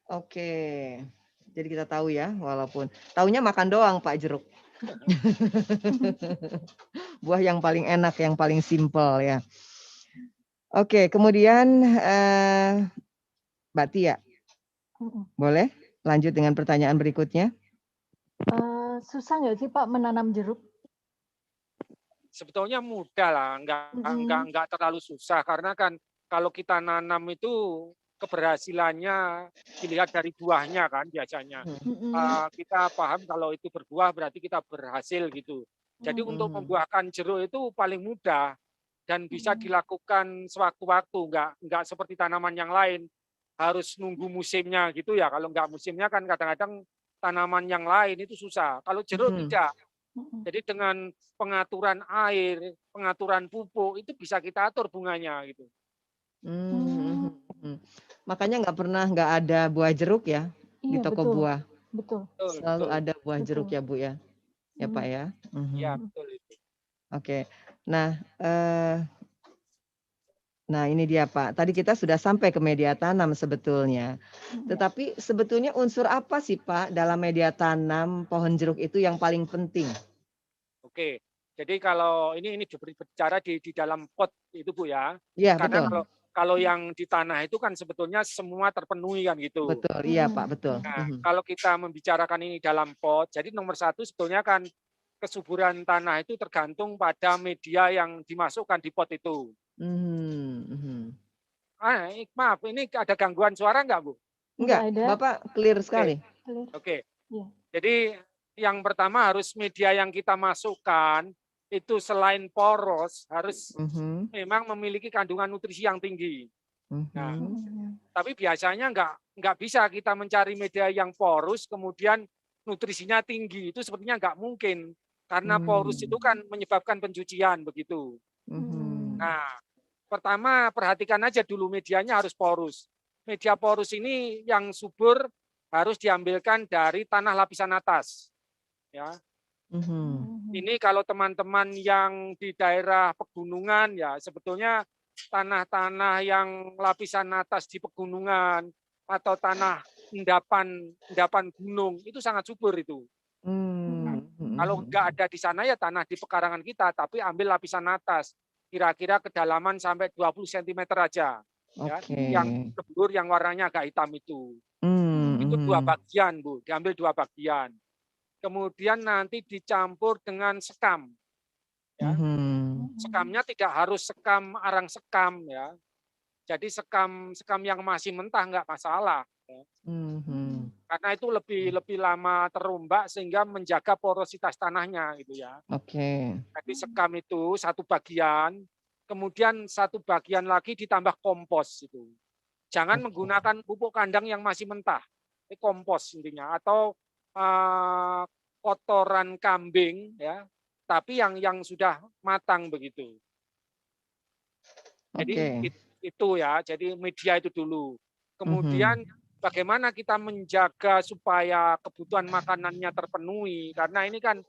Oke. Jadi kita tahu ya, walaupun taunya makan doang Pak jeruk. Buah yang paling enak, yang paling simpel ya. Oke, kemudian Mbak Tia, boleh lanjut dengan pertanyaan berikutnya. Susah nggak sih Pak menanam jeruk? Sebetulnya mudah lah, nggak terlalu susah karena kan kalau kita nanam itu keberhasilannya dilihat dari buahnya kan biasanya. Kita paham kalau itu berbuah berarti kita berhasil gitu. Jadi untuk membuahkan jeruk itu paling mudah dan bisa dilakukan sewaktu-waktu, nggak seperti tanaman yang lain harus nunggu musimnya gitu ya. Kalau nggak musimnya kan kadang-kadang tanaman yang lain itu susah. Kalau jeruk tidak. Jadi dengan pengaturan air, pengaturan pupuk itu bisa kita atur bunganya gitu. Makanya nggak ada buah jeruk ya di toko betul. buah. Betul. Selalu ada buah jeruk ya Bu ya. Ya Pak ya. Ya betul itu. Oke. Nah, ini dia Pak. Tadi kita sudah sampai ke media tanam sebetulnya. Tetapi sebetulnya unsur apa sih Pak dalam media tanam pohon jeruk itu yang paling penting? Oke. Jadi kalau ini berbicara di dalam pot itu Bu ya. Iya, karena betul. kalau yang di tanah itu kan sebetulnya semua terpenuhi kan gitu. Betul, iya Pak, betul. Nah, kalau kita membicarakan ini dalam pot, jadi nomor satu sebetulnya kan kesuburan tanah itu tergantung pada media yang dimasukkan di pot itu. Maaf, ini ada gangguan suara nggak Bu? Enggak, Bapak clear sekali. Oke. Jadi yang pertama harus media yang kita masukkan itu selain poros harus memang memiliki kandungan nutrisi yang tinggi. Nah, tapi biasanya nggak bisa kita mencari media yang porus kemudian nutrisinya tinggi, itu sepertinya nggak mungkin karena porus itu kan menyebabkan pencucian begitu. Nah, pertama perhatikan aja dulu medianya harus porus. Media porus ini yang subur harus diambilkan dari tanah lapisan atas. Ya. Ini kalau teman-teman yang di daerah pegunungan ya sebetulnya tanah-tanah yang lapisan atas di pegunungan atau tanah endapan gunung itu sangat subur itu. Kalau nggak ada di sana ya tanah di pekarangan kita, tapi ambil lapisan atas, kira-kira kedalaman sampai 20 cm aja. Ya, yang kebur yang warnanya agak hitam itu. Itu 2 bagian Bu, diambil 2 bagian. Kemudian nanti dicampur dengan sekam. Ya. Sekamnya tidak harus sekam arang sekam ya. Jadi sekam yang masih mentah nggak masalah. Ya. Karena itu lebih lama terombak sehingga menjaga porositas tanahnya gitu ya. Jadi sekam itu 1 bagian, kemudian 1 bagian lagi ditambah kompos itu. Jangan menggunakan pupuk kandang yang masih mentah. Ini kompos intinya atau kotoran kambing ya, tapi yang sudah matang begitu. Jadi itu ya, jadi media itu dulu. Kemudian bagaimana kita menjaga supaya kebutuhan makanannya terpenuhi karena ini kan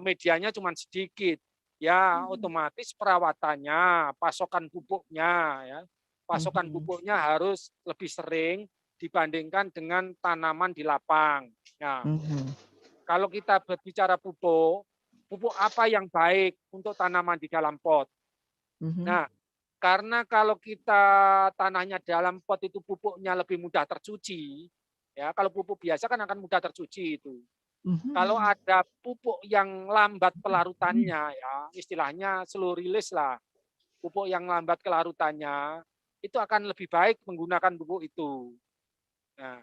medianya cuma sedikit. Ya, otomatis perawatannya, pasokan pupuknya ya. Pasokan pupuknya harus lebih sering dibandingkan dengan tanaman di lapang. Nah, kalau kita berbicara pupuk apa yang baik untuk tanaman di dalam pot? Nah, karena kalau kita tanahnya dalam pot itu pupuknya lebih mudah tercuci, ya kalau pupuk biasa kan akan mudah tercuci itu. Kalau ada pupuk yang lambat pelarutannya, ya istilahnya slow release lah, pupuk yang lambat kelarutannya, itu akan lebih baik menggunakan pupuk itu. Nah,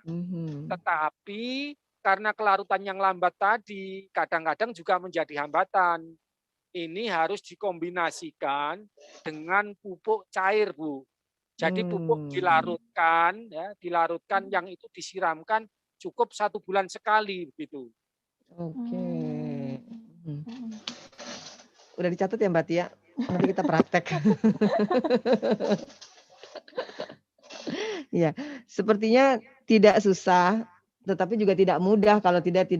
tetapi karena kelarutan yang lambat tadi kadang-kadang juga menjadi hambatan. Ini harus dikombinasikan dengan pupuk cair, Bu. Jadi pupuk dilarutkan, ya, dilarutkan yang itu disiramkan cukup 1 bulan sekali begitu. Udah dicatat ya Mbak Tia? Nanti kita praktek. Ya, sepertinya tidak susah, tetapi juga tidak mudah kalau tidak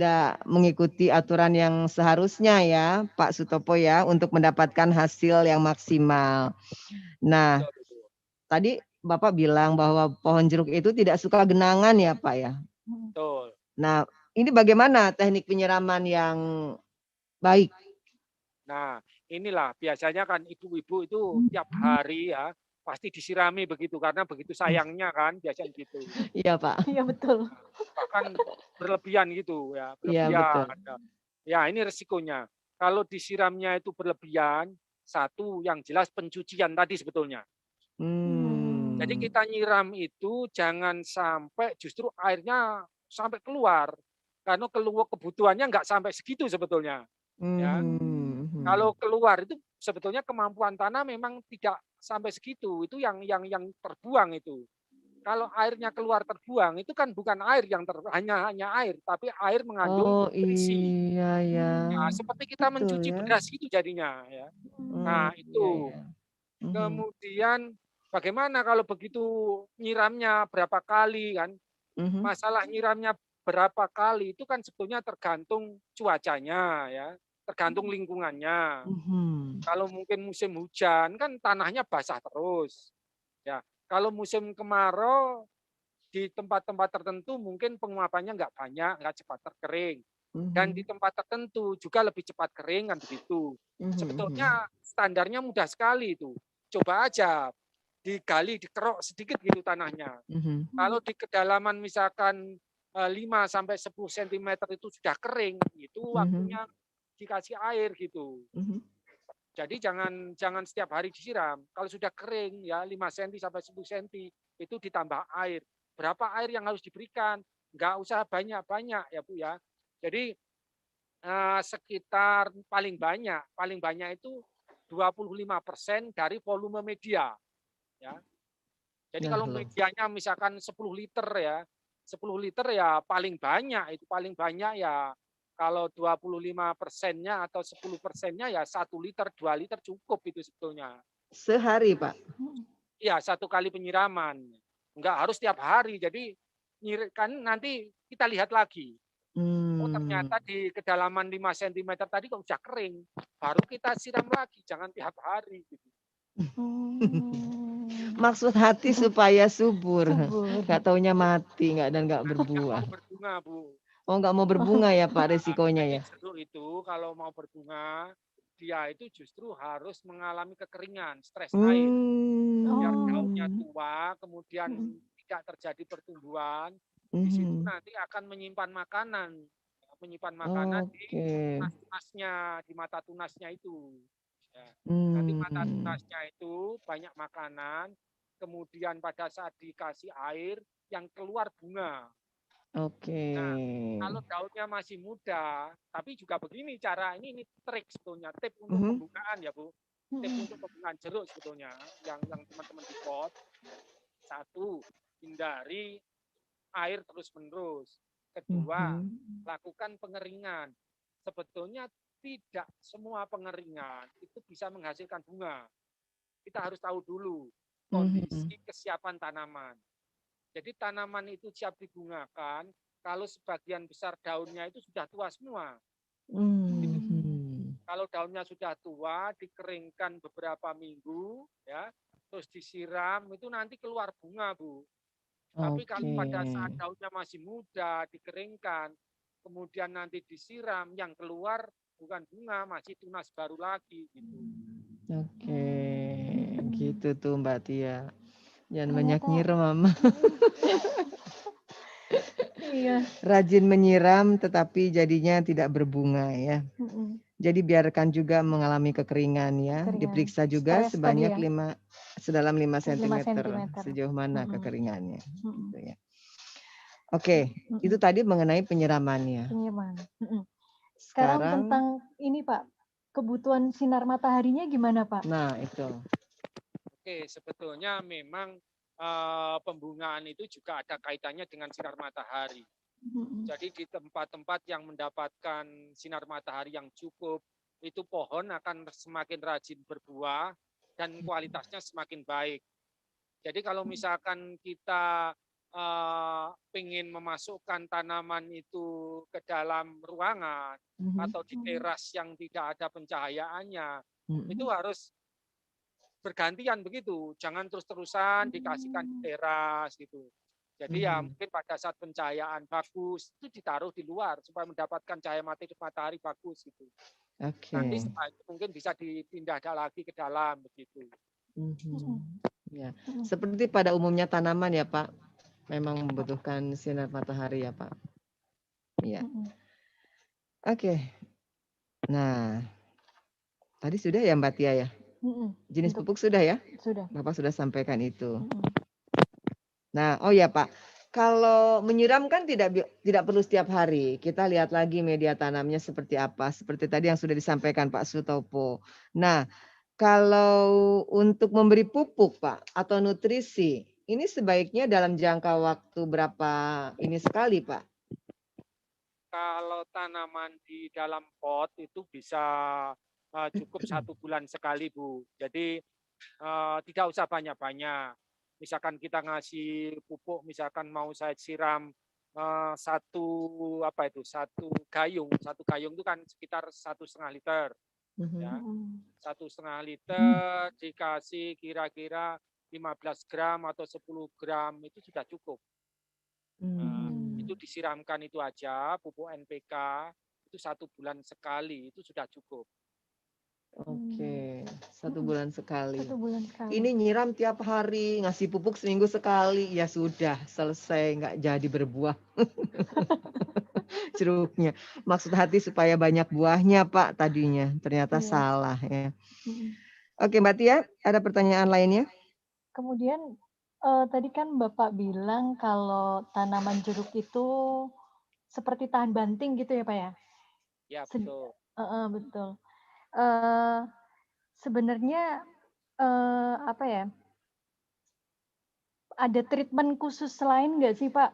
mengikuti aturan yang seharusnya ya, Pak Sutopo ya, untuk mendapatkan hasil yang maksimal. Nah, tadi Bapak bilang bahwa pohon jeruk itu tidak suka genangan ya, Pak ya. Betul. Nah, ini bagaimana teknik penyiraman yang baik? Nah, inilah biasanya kan ibu-ibu itu tiap hari ya pasti disirami begitu karena begitu sayangnya kan biasanya gitu. Iya Pak. Iya betul. Bahkan berlebihan gitu ya, Iya betul. berlebihan. Ya ini resikonya. Kalau disiramnya itu berlebihan, satu yang jelas pencucian tadi sebetulnya. Jadi kita nyiram itu jangan sampai justru airnya sampai keluar. Karena kebutuhannya nggak sampai segitu sebetulnya. Ya. Kalau keluar itu sebetulnya kemampuan tanah memang tidak sampai segitu. Itu yang terbuang itu. Kalau airnya keluar terbuang itu kan bukan air yang hanya air, tapi air mengandung nutrisi. Iya ya. Nah, seperti kita Betul, mencuci ya. beras itu jadinya ya. Nah, itu. Iya. Kemudian bagaimana kalau begitu nyiramnya berapa kali kan? Masalah nyiramnya berapa kali itu kan sebetulnya tergantung cuacanya ya, tergantung lingkungannya. Kalau mungkin musim hujan kan tanahnya basah terus. Ya, kalau musim kemarau di tempat-tempat tertentu mungkin penguapannya nggak banyak, nggak cepat terkering. Dan di tempat tertentu juga lebih cepat kering kan begitu. Sebetulnya standarnya mudah sekali itu. Coba aja digali, dikerok sedikit gitu tanahnya. Kalau di kedalaman misalkan 5 sampai 10 cm itu sudah kering, itu waktunya dikasih air gitu. Jadi jangan setiap hari disiram. Kalau sudah kering ya 5 cm sampai 10 cm itu ditambah air. Berapa air yang harus diberikan? Nggak usah banyak-banyak ya Bu ya. Jadi sekitar paling banyak itu 25% dari volume media. Ya. Jadi kalau medianya misalkan 10 liter ya, 10 liter ya paling banyak ya kalau 25%-nya atau 10%-nya ya 1 liter, 2 liter cukup itu sebetulnya. Sehari, Pak? Iya, 1 kali penyiraman. Enggak harus tiap hari. Jadi kan nanti kita lihat lagi. Oh ternyata di kedalaman 5 cm tadi kok udah kering. Baru kita siram lagi, jangan tiap hari. Gitu. Maksud hati supaya subur. Nggak taunya mati dan nggak berbuah. Nggak mau berbunga, Bu. Oh nggak mau berbunga ya Pak resikonya ya? Jeruk itu kalau mau berbunga, dia itu justru harus mengalami kekeringan, stres air. Biar daunnya tua, kemudian tidak terjadi pertumbuhan. Di situ nanti akan menyimpan makanan di tunasnya, di mata tunasnya itu. Ya. Nanti mata tunasnya itu banyak makanan, kemudian pada saat dikasih air yang keluar bunga. Nah, kalau daunnya masih muda, tapi juga begini cara ini trik sebetulnya, tip untuk pembukaan ya Bu, tip untuk pembukaan jeruk sebetulnya yang teman-teman di pot. 1, hindari air terus-menerus. Kedua, lakukan pengeringan. Sebetulnya tidak semua pengeringan itu bisa menghasilkan bunga. Kita harus tahu dulu kondisi kesiapan tanaman. Jadi tanaman itu siap dibungakan kalau sebagian besar daunnya itu sudah tua semua. Kalau daunnya sudah tua, dikeringkan beberapa minggu, ya, terus disiram, itu nanti keluar bunga, Bu. Tapi kalau pada saat daunnya masih muda, dikeringkan, kemudian nanti disiram, yang keluar bukan bunga, masih tunas baru lagi. Gitu. Gitu tuh Mbak Tia. Jangan banyak nyiram, Mama. Iya. Rajin menyiram, tetapi jadinya tidak berbunga ya. Jadi biarkan juga mengalami kekeringan ya. Diperiksa juga sebanyak 5 cm sejauh mana kekeringannya. Gitu ya. Oke, itu tadi mengenai penyiramannya. Sekarang tentang ini Pak, kebutuhan sinar mataharinya gimana Pak? Nah itu. Oke, sebetulnya memang pembungaan itu juga ada kaitannya dengan sinar matahari. Jadi di tempat-tempat yang mendapatkan sinar matahari yang cukup, itu pohon akan semakin rajin berbuah dan kualitasnya semakin baik. Jadi kalau misalkan kita ingin memasukkan tanaman itu ke dalam ruangan atau di teras yang tidak ada pencahayaannya, itu harus bergantian begitu, jangan terus-terusan dikasihkan di teras gitu. Jadi ya mungkin pada saat pencahayaan bagus itu ditaruh di luar supaya mendapatkan cahaya matahari bagus gitu. Nanti setelah itu mungkin bisa dipindah lagi ke dalam begitu. Ya, seperti pada umumnya tanaman ya Pak, memang membutuhkan sinar matahari ya Pak. Iya. Oke. Nah, tadi sudah ya Mbak Tia ya? Jenis pupuk sudah ya? Sudah. Bapak sudah sampaikan itu. Nah, oh ya Pak, kalau menyiram kan tidak perlu setiap hari. Kita lihat lagi media tanamnya seperti apa. Seperti tadi yang sudah disampaikan Pak Sutopo. Nah, kalau untuk memberi pupuk Pak atau nutrisi, ini sebaiknya dalam jangka waktu berapa ini sekali Pak? Kalau tanaman di dalam pot itu bisa cukup 1 bulan sekali, Bu. Jadi tidak usah banyak-banyak. Misalkan kita ngasih pupuk, misalkan mau saya siram satu gayung itu kan sekitar 1,5 liter. Ya, 1,5 liter dikasih kira-kira 15 gram atau 10 gram itu sudah cukup. Itu disiramkan itu aja pupuk NPK itu 1 bulan sekali itu sudah cukup. Oke, 1 bulan sekali. 1 bulan sekali. Ini nyiram tiap hari, ngasih pupuk seminggu sekali, ya sudah selesai, nggak jadi berbuah. Jeruknya. Maksud hati supaya banyak buahnya Pak tadinya, ternyata salah ya. Oke Mbak Tia, ada pertanyaan lainnya? Kemudian tadi kan Bapak bilang kalau tanaman jeruk itu seperti tahan banting gitu ya Pak ya? Ya betul. Betul. Sebenarnya apa ya? Ada treatment khusus lain nggak sih Pak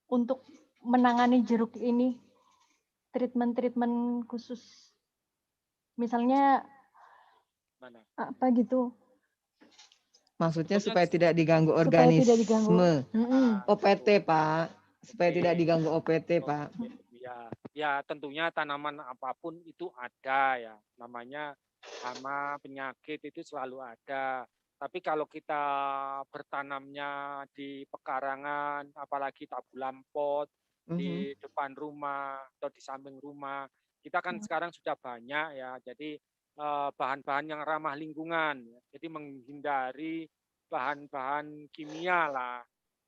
untuk menangani jeruk ini? Treatment khusus, misalnya mana? Apa gitu? Maksudnya supaya tidak diganggu organisme. Supaya tidak diganggu. OPT Pak, supaya tidak diganggu OPT Pak. Ya tentunya tanaman apapun itu ada ya, namanya hama penyakit itu selalu ada. Tapi kalau kita bertanamnya di pekarangan, apalagi tabulan pot di depan rumah atau di samping rumah, kita kan sekarang sudah banyak ya. Jadi bahan-bahan yang ramah lingkungan. Jadi menghindari bahan-bahan kimia lah,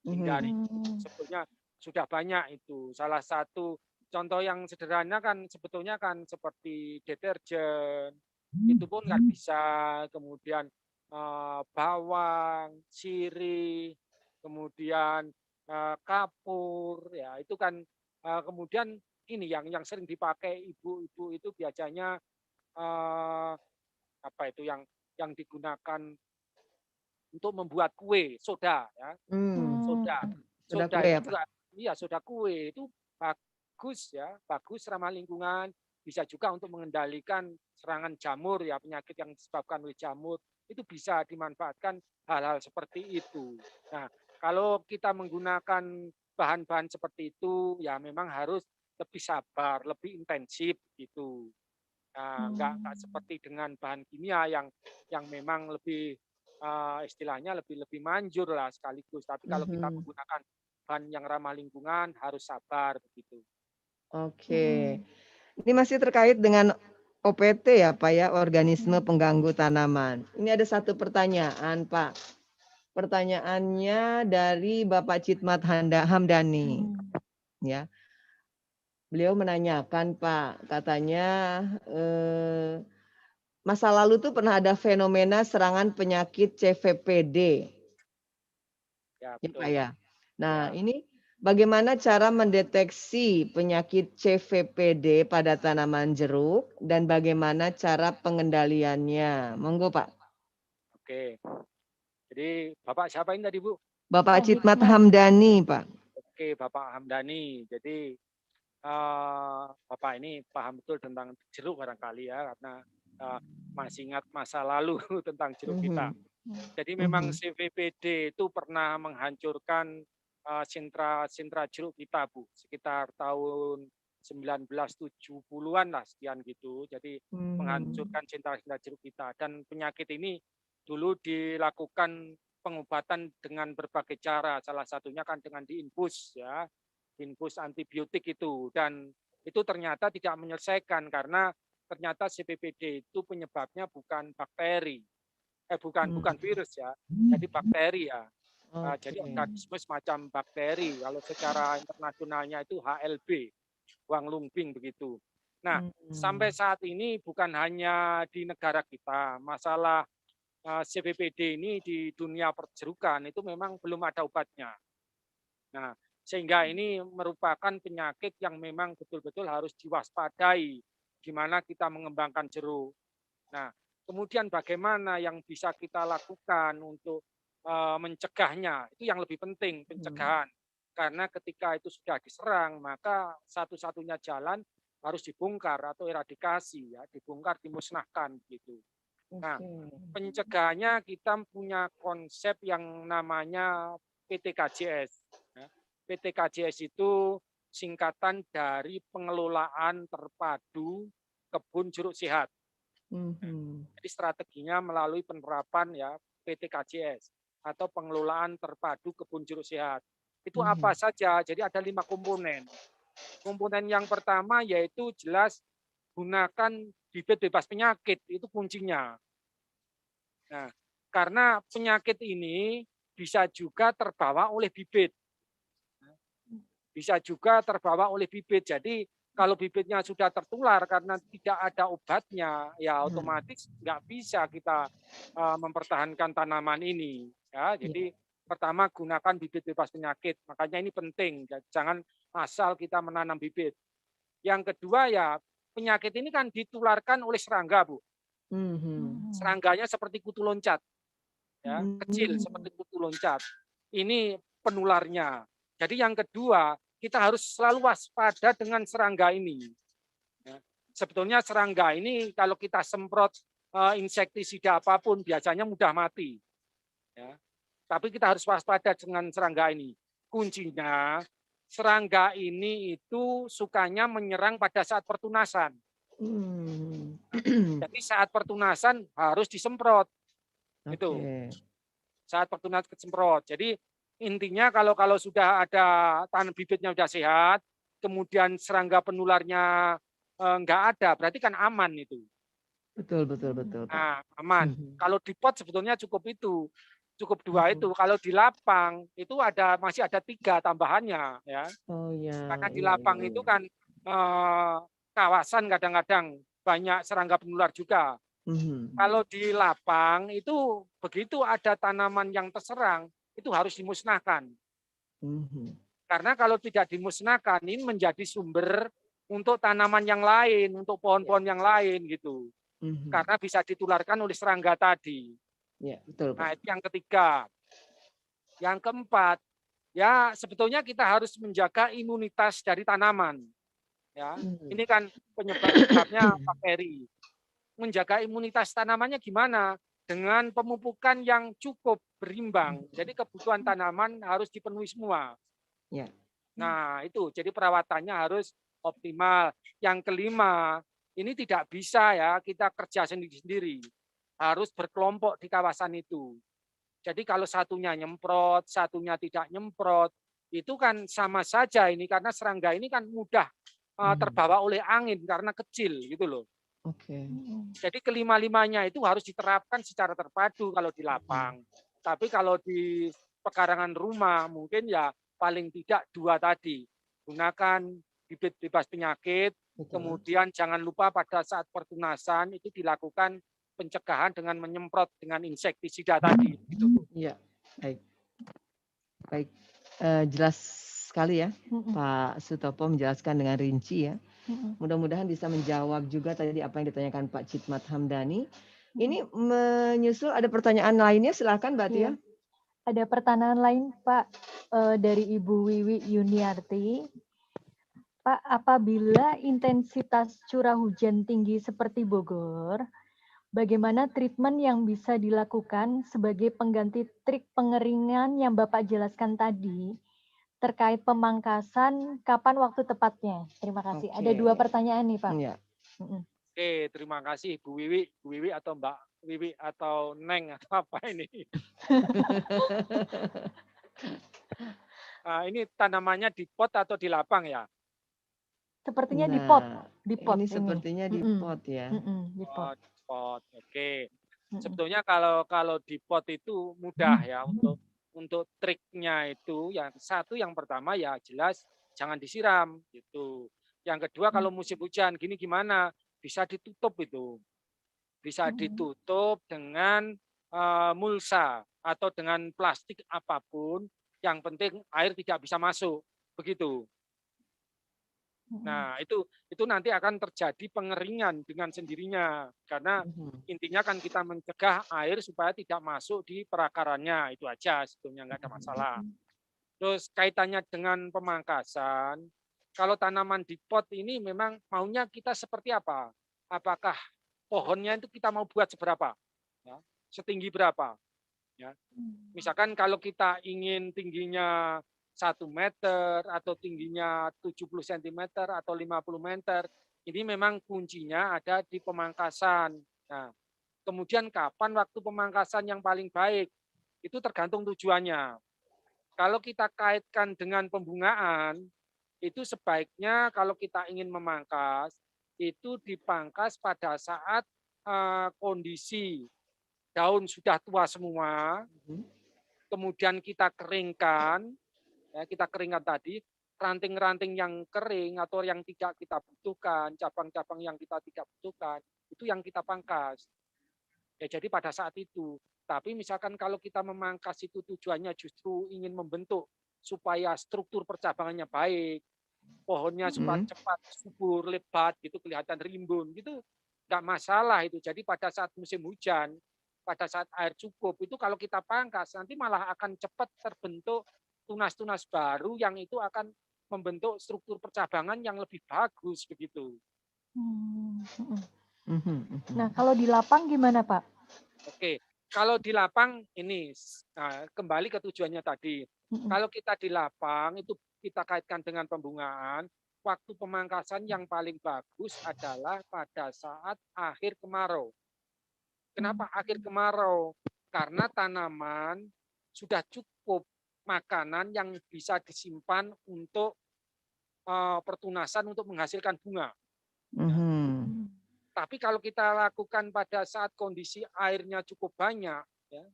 hindari. Sebetulnya sudah banyak itu. Salah satu contoh yang sederhana kan sebetulnya kan seperti deterjen, itu pun nggak bisa. Kemudian bawang, sirih, kemudian kapur, ya itu kan kemudian ini yang sering dipakai ibu-ibu itu biasanya apa itu yang digunakan untuk membuat kue, soda ya. Soda kue, itu juga iya, soda kue itu bagus ya, bagus ramah lingkungan, bisa juga untuk mengendalikan serangan jamur ya, penyakit yang disebabkan oleh jamur itu bisa dimanfaatkan hal-hal seperti itu. Nah, kalau kita menggunakan bahan-bahan seperti itu ya memang harus lebih sabar, lebih intensif gitu. Nah, enggak seperti dengan bahan kimia yang memang lebih istilahnya lebih manjur lah sekaligus. Tapi kalau kita menggunakan bahan yang ramah lingkungan harus sabar begitu. Oke. Ini masih terkait dengan OPT ya Pak ya, organisme pengganggu tanaman. Ini ada satu pertanyaan Pak. Pertanyaannya dari Bapak Citmat Hamdani. Ya. Beliau menanyakan Pak, katanya masa lalu tuh pernah ada fenomena serangan penyakit CVPD. Ya Pak ya. Nah, ini bagaimana cara mendeteksi penyakit CVPD pada tanaman jeruk dan bagaimana cara pengendaliannya? Monggo Pak. Oke. Jadi Bapak siapa ini tadi Bu? Bapak Citmat Hamdani Pak. Oke, Bapak Hamdani. Jadi Bapak ini paham betul tentang jeruk barangkali ya, karena masih ingat masa lalu tentang jeruk kita. Jadi memang CVPD itu pernah menghancurkan sentra jeruk kita, Bu, sekitar tahun 1970-an lah sekian gitu. Jadi menghancurkan sentra jeruk kita, dan penyakit ini dulu dilakukan pengobatan dengan berbagai cara. Salah satunya kan dengan diinfus ya, infus antibiotik itu, dan itu ternyata tidak menyelesaikan karena ternyata CVPD itu penyebabnya bukan bakteri bukan virus ya, jadi bakteri ya. Oke. Jadi organisme semacam bakteri, kalau secara internasionalnya itu HLB, Huang Lungbing begitu. Nah, sampai saat ini bukan hanya di negara kita, masalah CBPD ini di dunia perjerukan itu memang belum ada obatnya. Nah, sehingga ini merupakan penyakit yang memang betul-betul harus diwaspadai, di mana kita mengembangkan jeruk. Nah, kemudian bagaimana yang bisa kita lakukan untuk mencegahnya, itu yang lebih penting, pencegahan. Karena ketika itu sudah diserang, maka satu-satunya jalan harus dibongkar atau eradikasi, ya, dibongkar, dimusnahkan gitu. Nah, pencegahannya kita punya konsep yang namanya PTKJS. Ya. PTKJS itu singkatan dari pengelolaan terpadu kebun jeruk sehat. Jadi strateginya melalui penerapan ya PTKJS atau pengelolaan terpadu kebun jeruk sehat. Itu apa saja? Jadi ada 5 komponen. Komponen yang pertama yaitu jelas gunakan bibit bebas penyakit, itu kuncinya. Nah, karena penyakit ini bisa juga terbawa oleh bibit. Bisa juga terbawa oleh bibit. Jadi kalau bibitnya sudah tertular karena tidak ada obatnya, ya otomatis nggak bisa kita mempertahankan tanaman ini. Ya, jadi pertama gunakan bibit bebas penyakit. Makanya ini penting. Jangan asal kita menanam bibit. Yang kedua ya penyakit ini kan ditularkan oleh serangga, Bu. Serangganya seperti kutu loncat, ya kecil seperti kutu loncat. Ini penularnya. Jadi yang kedua kita harus selalu waspada dengan serangga ini. Ya. Sebetulnya serangga ini kalau kita semprot insektisida apapun biasanya mudah mati. Ya. Tapi kita harus waspada dengan serangga ini. Kuncinya serangga ini itu sukanya menyerang pada saat pertunasan. Jadi saat pertunasan harus disemprot. Itu. Saat pertunasan disemprot. Jadi intinya kalau sudah ada tanam bibitnya sudah sehat, kemudian serangga penularnya enggak ada, berarti kan aman itu. Betul. Nah, aman. Kalau di pot sebetulnya cukup itu. Cukup 2 itu. Kalau di lapang itu masih ada 3 tambahannya ya. Oh ya. Karena di lapang itu kan kawasan kadang-kadang banyak serangga penular juga. Kalau di lapang itu begitu ada tanaman yang terserang itu harus dimusnahkan. Karena kalau tidak dimusnahkan ini menjadi sumber untuk tanaman yang lain, untuk pohon-pohon yang lain gitu. Karena bisa ditularkan oleh serangga tadi. Ya, betul, Pak. Nah, itu yang ketiga. Yang keempat, ya sebetulnya kita harus menjaga imunitas dari tanaman. Ya, ini kan penyebabnya bakteri. Menjaga imunitas tanamannya gimana? Dengan pemupukan yang cukup berimbang. Jadi kebutuhan tanaman harus dipenuhi semua. Ya. Nah, itu. Jadi perawatannya harus optimal. Yang kelima, ini tidak bisa ya kita kerja sendiri-sendiri. Harus berkelompok di kawasan itu. Jadi kalau satunya nyemprot, satunya tidak nyemprot, itu kan sama saja ini karena serangga ini kan mudah terbawa oleh angin karena kecil gitu loh. Jadi kelima-limanya itu harus diterapkan secara terpadu kalau di lapang. Tapi kalau di pekarangan rumah mungkin ya paling tidak 2 tadi. Gunakan bibit bebas penyakit, kemudian jangan lupa pada saat pertunasan itu dilakukan pencegahan dengan menyemprot dengan insektisida tadi. Iya, baik. Jelas sekali ya, Pak Sutopo menjelaskan dengan rinci ya. Mudah-mudahan bisa menjawab juga tadi apa yang ditanyakan Pak Citmat Hamdani. Ini menyusul ada pertanyaan lainnya, silakan Mbak Tia. Ada pertanyaan lain Pak dari Ibu Wiwi Yuniarti. Pak, apabila intensitas curah hujan tinggi seperti Bogor, bagaimana treatment yang bisa dilakukan sebagai pengganti trik pengeringan yang Bapak jelaskan tadi terkait pemangkasan, kapan waktu tepatnya? Terima kasih. Ada 2 pertanyaan nih Pak. Ya. Oke, terima kasih Bu Wiwi. Bu Wiwi atau Mbak Wiwi atau Neng atau apa ini? Ini tanamannya di pot atau di lapang ya? Sepertinya di pot. Di pot. Ini sepertinya di pot ya. Di pot. Pot. Oke. Sebetulnya kalau di pot itu mudah ya untuk triknya itu yang satu yang pertama ya jelas jangan disiram gitu. Yang kedua kalau musim hujan gini gimana? Bisa ditutup itu. Bisa ditutup dengan mulsa atau dengan plastik apapun, yang penting air tidak bisa masuk. Begitu. Nah, itu nanti akan terjadi pengeringan dengan sendirinya karena intinya kan kita mencegah air supaya tidak masuk di perakarannya, itu aja sebetulnya nggak ada masalah. Terus kaitannya dengan pemangkasan, kalau tanaman di pot ini memang maunya kita seperti apa? Apakah pohonnya itu kita mau buat seberapa? Ya, setinggi berapa? Ya. Misalkan kalau kita ingin tingginya 1 meter atau tingginya 70 cm atau 50 meter, ini memang kuncinya ada di pemangkasan. Nah, kemudian kapan waktu pemangkasan yang paling baik? Itu tergantung tujuannya. Kalau kita kaitkan dengan pembungaan, itu sebaiknya kalau kita ingin memangkas, itu dipangkas pada saat kondisi daun sudah tua semua, kemudian kita keringkan, ya, kita keringkan tadi, ranting-ranting yang kering atau yang tidak kita butuhkan, cabang-cabang yang kita tidak butuhkan, itu yang kita pangkas. Ya, jadi pada saat itu. Tapi misalkan kalau kita memangkas itu tujuannya justru ingin membentuk supaya struktur percabangannya baik, pohonnya supaya cepat subur, lebat, gitu kelihatan rimbun, gitu nggak masalah itu. Jadi pada saat musim hujan, pada saat air cukup, itu kalau kita pangkas, nanti malah akan cepat terbentuk tunas-tunas baru yang itu akan membentuk struktur percabangan yang lebih bagus begitu. Nah, kalau di lapang gimana, Pak? Oke, kalau di lapang ini kembali ke tujuannya tadi. Kalau kita di lapang itu kita kaitkan dengan pembungaan, waktu pemangkasan yang paling bagus adalah pada saat akhir kemarau. Kenapa akhir kemarau? Karena tanaman sudah cukup makanan yang bisa disimpan untuk pertunasan untuk menghasilkan bunga. Tapi kalau kita lakukan pada saat kondisi airnya cukup banyak, ya,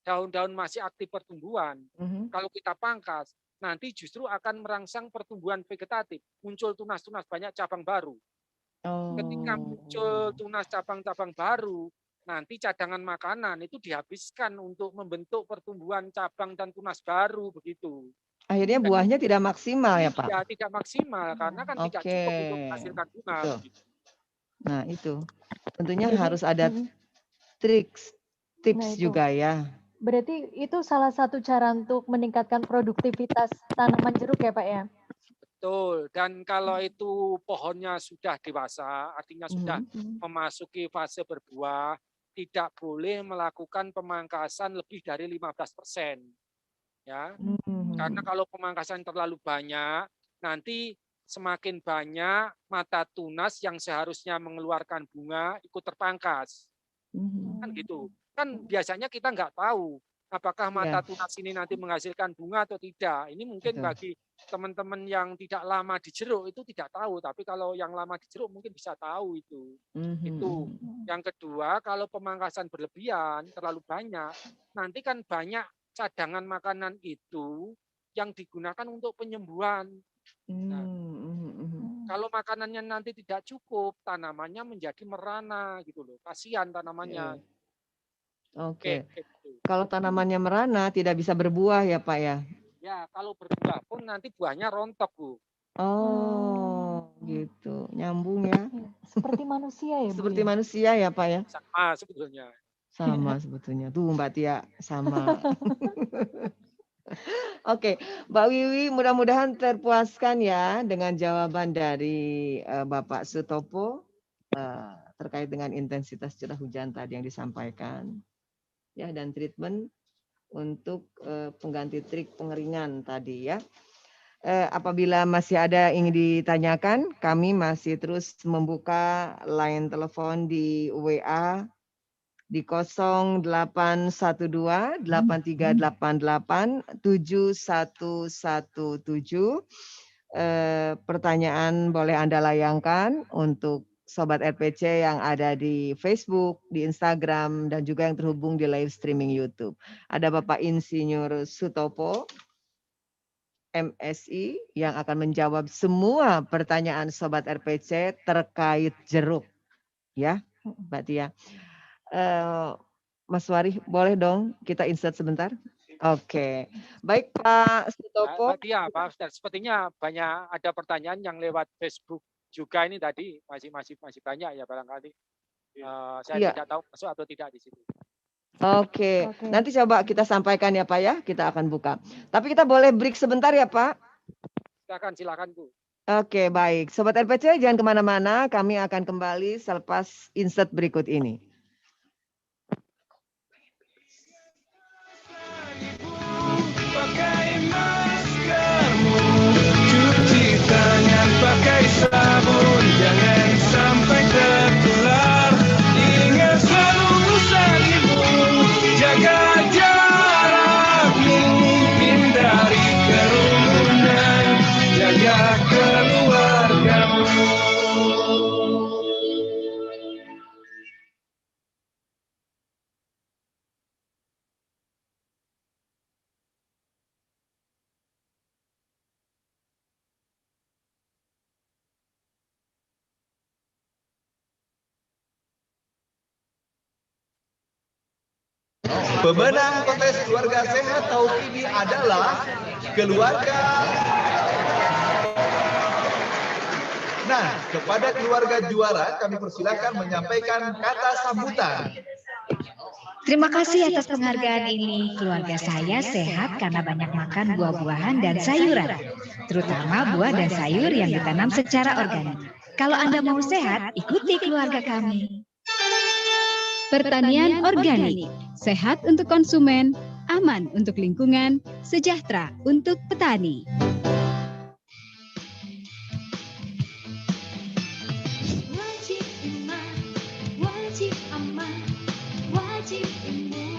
daun-daun masih aktif pertumbuhan, kalau kita pangkas, nanti justru akan merangsang pertumbuhan vegetatif, muncul tunas-tunas banyak cabang baru. Ketika muncul tunas cabang-cabang baru, nanti cadangan makanan itu dihabiskan untuk membentuk pertumbuhan cabang dan tunas baru begitu. Akhirnya buahnya tidak maksimal ya, Pak? Ya, tidak maksimal karena kan tidak cukup untuk menghasilkan bunga. Begitu. Nah, itu tentunya harus ada tips juga ya. Berarti itu salah satu cara untuk meningkatkan produktivitas tanaman jeruk ya, Pak ya? Betul, dan kalau itu pohonnya sudah dewasa, artinya sudah memasuki fase berbuah, tidak boleh melakukan pemangkasan lebih dari 15%. Ya. Karena kalau pemangkasan terlalu banyak, nanti semakin banyak mata tunas yang seharusnya mengeluarkan bunga ikut terpangkas. Kan gitu. Kan biasanya kita nggak tahu apakah mata tunas ini nanti menghasilkan bunga atau tidak. Ini mungkin bagi teman-teman yang tidak lama di jeruk itu tidak tahu, tapi kalau yang lama di jeruk mungkin bisa tahu itu. Itu. Yang kedua, kalau pemangkasan berlebihan, terlalu banyak, nanti kan banyak cadangan makanan itu yang digunakan untuk penyembuhan. Nah, kalau makanannya nanti tidak cukup, tanamannya menjadi merana gitu loh. Kasihan tanamannya. Oke. Kalau tanamannya merana tidak bisa berbuah ya, Pak ya? Ya, kalau berbuah pun nanti buahnya rontok, Bu. Oh, gitu. Nyambung ya. Seperti manusia ya, Bu? Seperti manusia ya, Pak ya? Sama sebetulnya. Sama sebetulnya. Tuh Mbak Tia, sama. Oke, Mbak Wiwi, mudah-mudahan terpuaskan ya dengan jawaban dari Bapak Sutopo terkait dengan intensitas curah hujan tadi yang disampaikan, ya, dan treatment untuk pengganti trik pengeringan tadi ya. Apabila masih ada yang ingin ditanyakan, kami masih terus membuka line telepon di WA di 0812 8388 7117. Pertanyaan boleh Anda layangkan untuk Sobat RPC yang ada di Facebook, di Instagram, dan juga yang terhubung di live streaming YouTube. Ada Bapak Insinyur Sutopo, MSI, yang akan menjawab semua pertanyaan Sobat RPC terkait jeruk. Ya, Mbak Tia. Mas Wari, boleh dong kita insert sebentar? Oke, baik Pak Sutopo. Mbak Tia, Pak Ustadz, sepertinya banyak ada pertanyaan yang lewat Facebook juga ini tadi masih banyak ya barangkali. Saya tidak tahu masuk atau tidak di situ. Oke, nanti coba kita sampaikan ya Pak ya, kita akan buka. Tapi kita boleh break sebentar ya Pak? Silakan Bu. Oke, baik. Sobat RPC jangan kemana-mana, kami akan kembali selepas insert berikut ini. Pakai maskermu, cuci tangan pakai sabun, jangan sampai tertular. Ingat selalu pesan ibu, jaga jarakmu, hindari kerumunan, jaga keluargamu. Pemenang kontes keluarga sehat tahun ini adalah keluarga. Nah, kepada keluarga juara kami persilakan menyampaikan kata sambutan. Terima kasih atas penghargaan ini. Keluarga saya sehat karena banyak makan buah-buahan dan sayuran, terutama buah dan sayur yang ditanam secara organik. Kalau Anda mau sehat, ikuti keluarga kami. Pertanian organik, sehat untuk konsumen, aman untuk lingkungan, sejahtera untuk petani. Wajib iman, wajib aman, wajib imun.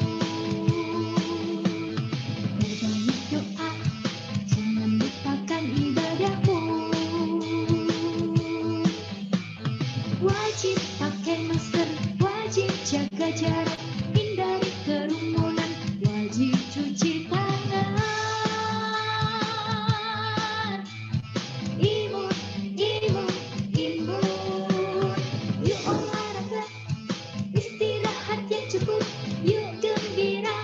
Berbanyak doa, jangan lupakan ibadahmu. Wajib pakai masker, wajib jaga jarak, hindari kerumunan, wajib cuci tangan. Imun, imun, imun. Yuk olahraga, istirahat yang cukup. Yuk gembira,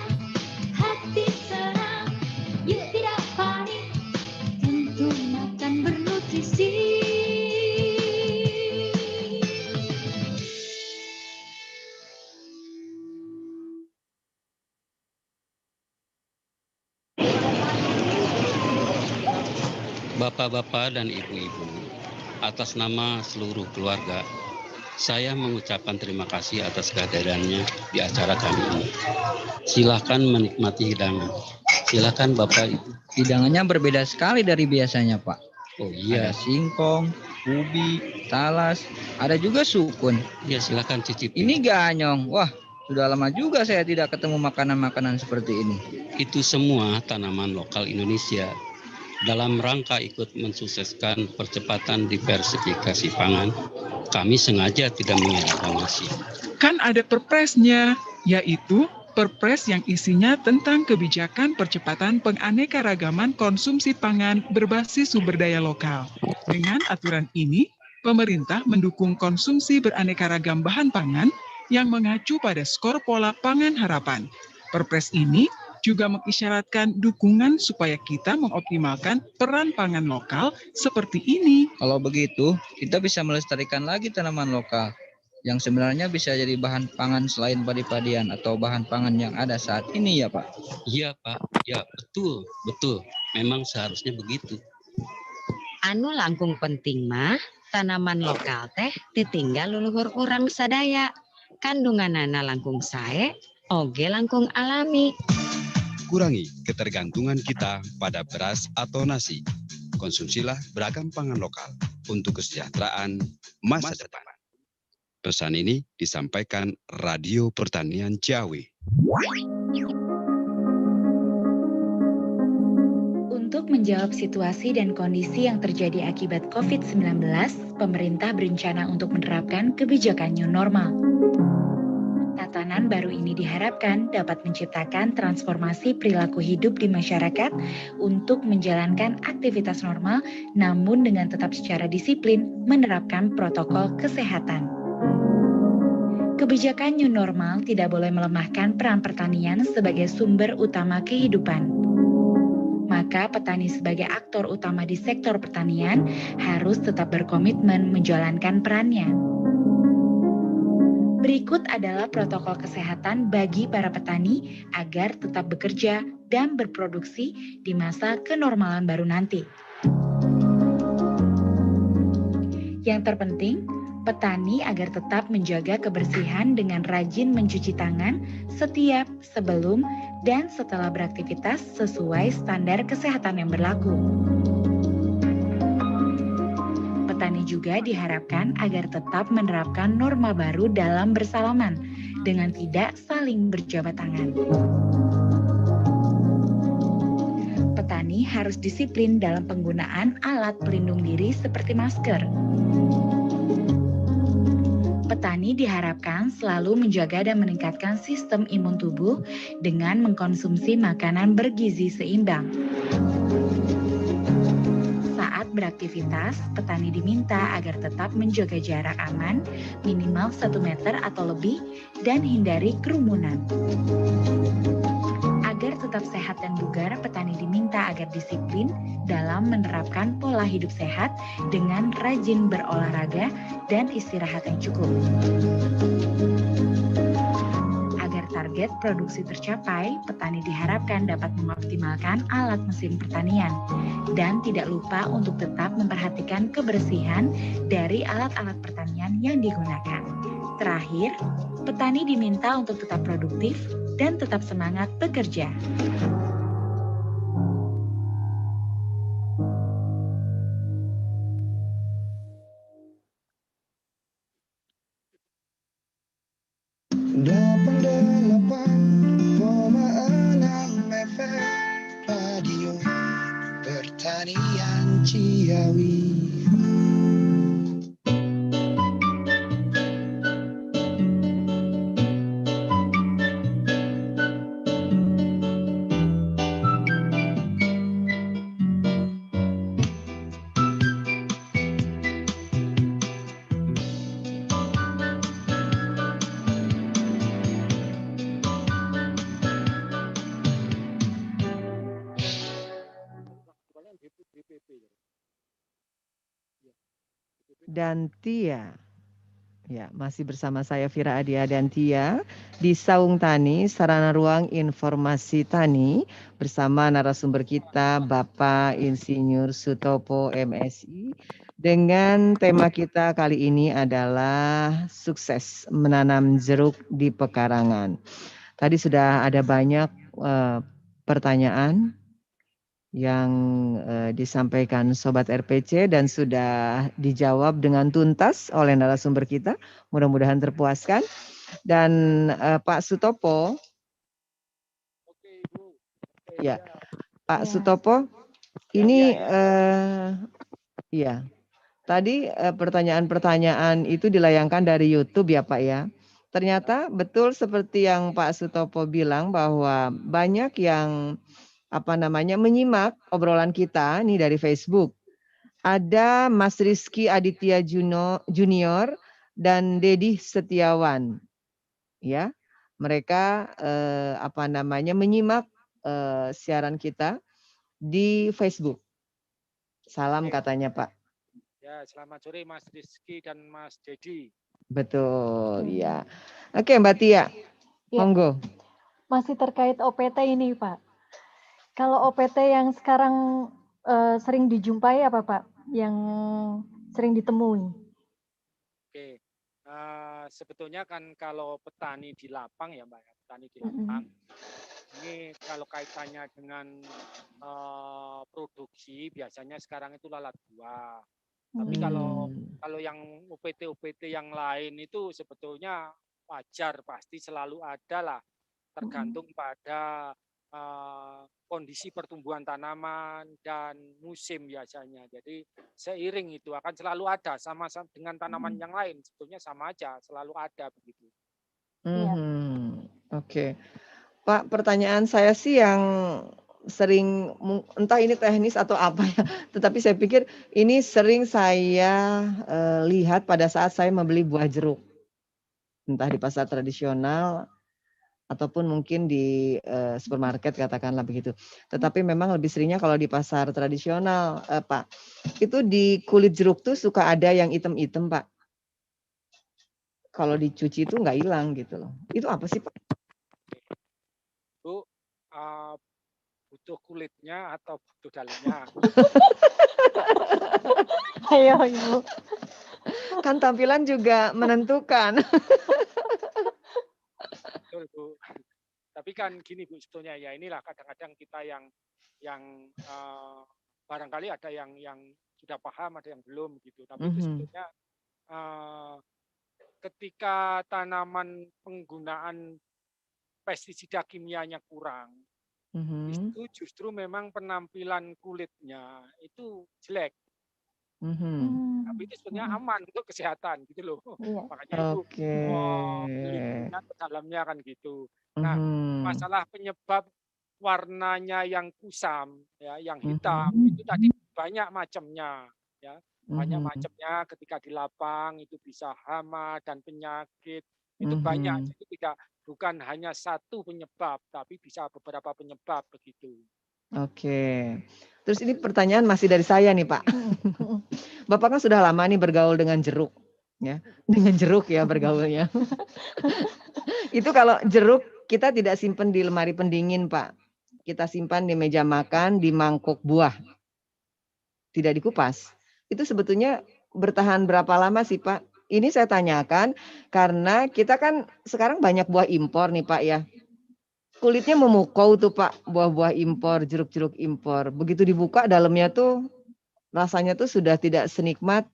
hati senang. Yuk tidak panik, tentu makan bernutrisi. Bapak-bapak dan ibu-ibu, atas nama seluruh keluarga, saya mengucapkan terima kasih atas kehadirannya di acara kami ini. Silakan menikmati hidangan. Silakan Bapak Ibu. Hidangannya berbeda sekali dari biasanya, Pak. Oh iya. Ada singkong, ubi, talas, ada juga sukun. Ya, silakan cicip. Ini ganyong. Wah, sudah lama juga saya tidak ketemu makanan-makanan seperti ini. Itu semua tanaman lokal Indonesia. Dalam rangka ikut mensukseskan percepatan diversifikasi pangan, kami sengaja tidak mengirimkan nasi. Kan ada perpresnya, yaitu perpres yang isinya tentang kebijakan percepatan penganekaragaman konsumsi pangan berbasis sumber daya lokal. Dengan aturan ini, pemerintah mendukung konsumsi beraneka ragam bahan pangan yang mengacu pada skor pola pangan harapan. Perpres ini juga mengisyaratkan dukungan supaya kita mengoptimalkan peran pangan lokal seperti ini. Kalau begitu, kita bisa melestarikan lagi tanaman lokal yang sebenarnya bisa jadi bahan pangan selain padi-padian atau bahan pangan yang ada saat ini ya Pak? Iya Pak, ya betul. Memang seharusnya begitu. Anu langkung penting mah, tanaman lokal teh ditinggal leluhur urang sadaya. Kandunganana langkung sae, oge langkung alami. Kurangi ketergantungan kita pada beras atau nasi. Konsumsilah beragam pangan lokal untuk kesejahteraan masa depan. Pesan ini disampaikan Radio Pertanian Ciawi. Untuk menjawab situasi dan kondisi yang terjadi akibat COVID-19, pemerintah berencana untuk menerapkan kebijakan new normal. Tatanan baru ini diharapkan dapat menciptakan transformasi perilaku hidup di masyarakat untuk menjalankan aktivitas normal, namun dengan tetap secara disiplin menerapkan protokol kesehatan. Kebijakan new normal tidak boleh melemahkan peran pertanian sebagai sumber utama kehidupan. Maka petani sebagai aktor utama di sektor pertanian harus tetap berkomitmen menjalankan perannya. Berikut adalah protokol kesehatan bagi para petani agar tetap bekerja dan berproduksi di masa kenormalan baru nanti. Yang terpenting, petani agar tetap menjaga kebersihan dengan rajin mencuci tangan setiap, sebelum, dan setelah beraktivitas sesuai standar kesehatan yang berlaku. Petani juga diharapkan agar tetap menerapkan norma baru dalam bersalaman dengan tidak saling berjabat tangan. Petani harus disiplin dalam penggunaan alat pelindung diri seperti masker. Petani diharapkan selalu menjaga dan meningkatkan sistem imun tubuh dengan mengkonsumsi makanan bergizi seimbang. Saat beraktivitas, petani diminta agar tetap menjaga jarak aman minimal 1 meter atau lebih dan hindari kerumunan. Agar tetap sehat dan bugar, petani diminta agar disiplin dalam menerapkan pola hidup sehat dengan rajin berolahraga dan istirahat yang cukup. Agar target produksi tercapai, petani diharapkan dapat mengoptimalkan alat mesin pertanian dan tidak lupa untuk tetap memperhatikan kebersihan dari alat-alat pertanian yang digunakan. Terakhir, petani diminta untuk tetap produktif dan tetap semangat bekerja. Radio Pertanian Ciawi. Dan Tia. Ya, masih bersama saya Fira Adia dan Tia di Saung Tani, Sarana Ruang Informasi Tani bersama narasumber kita Bapak Insinyur Sutopo MSI dengan tema kita kali ini adalah sukses menanam jeruk di pekarangan. Tadi sudah ada banyak pertanyaan yang disampaikan Sobat RPC dan sudah dijawab dengan tuntas oleh narasumber kita. Mudah-mudahan terpuaskan. Dan Pak Sutopo, ya Pak Sutopo, ini ya tadi pertanyaan-pertanyaan itu dilayangkan dari YouTube ya Pak ya. Ternyata betul seperti yang Pak Sutopo bilang bahwa banyak yang menyimak obrolan kita nih dari Facebook. Ada Mas Rizky Aditya Junior dan Dedi Setiawan. Ya. Mereka menyimak siaran kita di Facebook. Salam katanya, Pak. Ya, selamat sore Mas Rizky dan Mas Dedi. Betul, ya. Oke, Mbak Tia. Monggo. Masih terkait OPT ini, Pak. Kalau OPT yang sekarang sering dijumpai apa Pak? Yang sering ditemui? Oke, sebetulnya kan kalau petani di lapang ya Mbak, petani di lapang. Ini kalau kaitannya dengan produksi biasanya sekarang itu lalat buah. Tapi kalau yang UPT yang lain itu sebetulnya wajar, pasti selalu ada lah. Tergantung pada kondisi pertumbuhan tanaman dan musim biasanya. Jadi seiring itu akan selalu ada sama dengan tanaman yang lain, sebetulnya sama aja, selalu ada begitu. Oke. Pak, pertanyaan saya sih yang sering, entah ini teknis atau apa ya, tetapi saya pikir ini sering saya lihat pada saat saya membeli buah jeruk, entah di pasar tradisional ataupun mungkin di supermarket katakanlah begitu. Tetapi memang lebih seringnya kalau di pasar tradisional, Pak, itu di kulit jeruk tuh suka ada yang hitam-hitam, Pak. Kalau dicuci itu nggak hilang gitu loh. Itu apa sih, Pak? Bu, butuh kulitnya atau butuh dalamnya? Ayo, Ibu. Kan tampilan juga menentukan. Betul, Bu. Tapi kan gini, Bu, sebetulnya ya inilah kadang-kadang kita yang barangkali ada yang sudah paham, ada yang belum gitu. Tapi itu sebetulnya ketika tanaman penggunaan pestisida kimianya kurang, itu justru memang penampilan kulitnya itu jelek. Tapi itu sebenarnya aman untuk kesehatan gitu loh. Makanya itu pelindungan ke dalamnya kan gitu. Nah, masalah penyebab warnanya yang kusam, ya, yang hitam itu tadi banyak macamnya, ya. Banyak macamnya ketika di lapang itu bisa hama dan penyakit itu banyak. Jadi bukan hanya satu penyebab, tapi bisa beberapa penyebab begitu. Oke. Terus ini pertanyaan masih dari saya nih, Pak. Bapak kan sudah lama nih bergaul dengan jeruk, ya. Dengan jeruk ya bergaulnya. Itu kalau jeruk kita tidak simpan di lemari pendingin, Pak. Kita simpan di meja makan, di mangkok buah. Tidak dikupas. Itu sebetulnya bertahan berapa lama sih, Pak? Ini saya tanyakan karena kita kan sekarang banyak buah impor nih, Pak ya. Kulitnya memukau tuh, Pak, buah-buah impor, jeruk-jeruk impor. Begitu dibuka dalamnya tuh rasanya tuh sudah tidak senikmat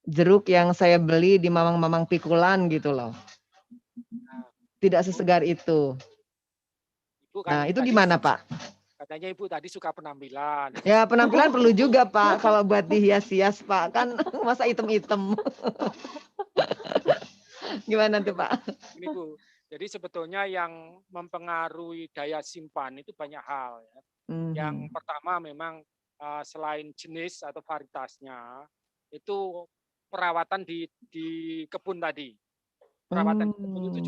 jeruk yang saya beli di mamang-mamang pikulan gitu loh. Tidak sesegar itu. Nah, itu gimana, Pak? Katanya Ibu tadi suka penampilan. Ya, penampilan perlu juga, Pak. Kalau buat dihias-hias, Pak. Kan masa item-item. Gimana tuh, Pak? Ini, Bu. Jadi sebetulnya yang mempengaruhi daya simpan itu banyak hal. Ya. Yang pertama memang selain jenis atau varietasnya, itu perawatan di kebun tadi. Perawatan di kebun itu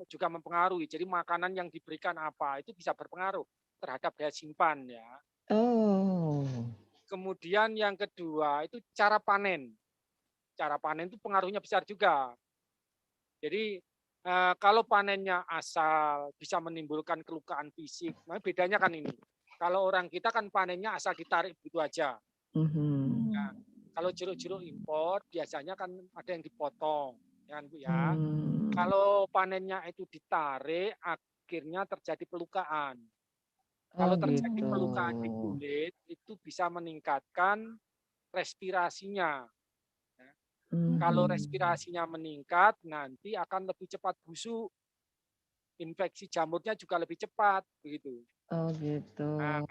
juga mempengaruhi. Jadi makanan yang diberikan apa itu bisa berpengaruh terhadap daya simpan ya. Kemudian yang kedua itu cara panen. Cara panen itu pengaruhnya besar juga. Jadi kalau panennya asal bisa menimbulkan kelukaan fisik. Nah, bedanya kan ini. Kalau orang kita kan panennya asal ditarik begitu aja. Nah, kalau jeruk-jeruk impor biasanya kan ada yang dipotong, ya kan Bu ya. Kalau panennya itu ditarik, akhirnya terjadi pelukaan. Kalau terjadi pelukaan di kulit, itu bisa meningkatkan respirasinya. Kalau respirasinya meningkat, nanti akan lebih cepat busuk. Infeksi jamurnya juga lebih cepat, begitu. Oh gitu. Nah,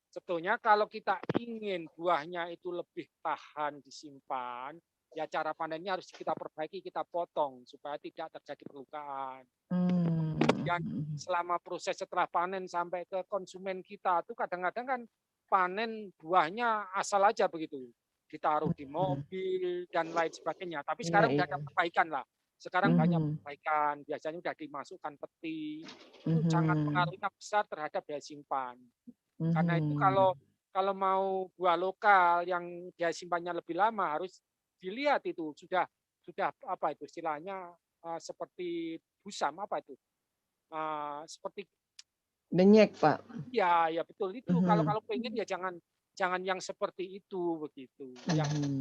sebetulnya kalau kita ingin buahnya itu lebih tahan disimpan, ya cara panennya harus kita perbaiki, kita potong supaya tidak terjadi pelukaan. Dan selama proses setelah panen sampai ke konsumen kita tuh kadang-kadang kan panen buahnya asal aja begitu, ditaruh di mobil dan lain sebagainya. Tapi sekarang udah ada perbaikan lah. Sekarang banyak perbaikan, biasanya udah dimasukkan peti. Itu sangat pengaruhnya besar terhadap daya simpan. Karena itu kalau mau buah lokal yang daya simpannya lebih lama harus dilihat itu sudah apa itu istilahnya seperti busam apa itu seperti denyek, Pak. Ya betul itu. Kalau pengen ya jangan yang seperti itu begitu.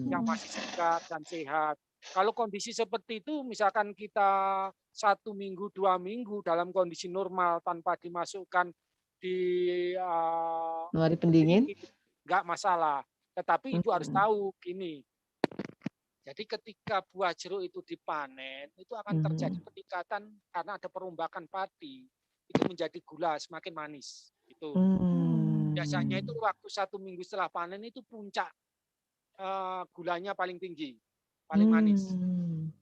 Yang masih segar dan sehat. Kalau kondisi seperti itu, misalkan kita 1 minggu, 2 minggu dalam kondisi normal tanpa dimasukkan di lemari pendingin, nggak masalah. Tetapi Ibu harus tahu gini. Jadi ketika buah jeruk itu dipanen, itu akan terjadi peningkatan karena ada perombakan padi. itu menjadi gula, semakin manis. Itu biasanya itu waktu 1 minggu setelah panen itu puncak gulanya paling tinggi, paling manis.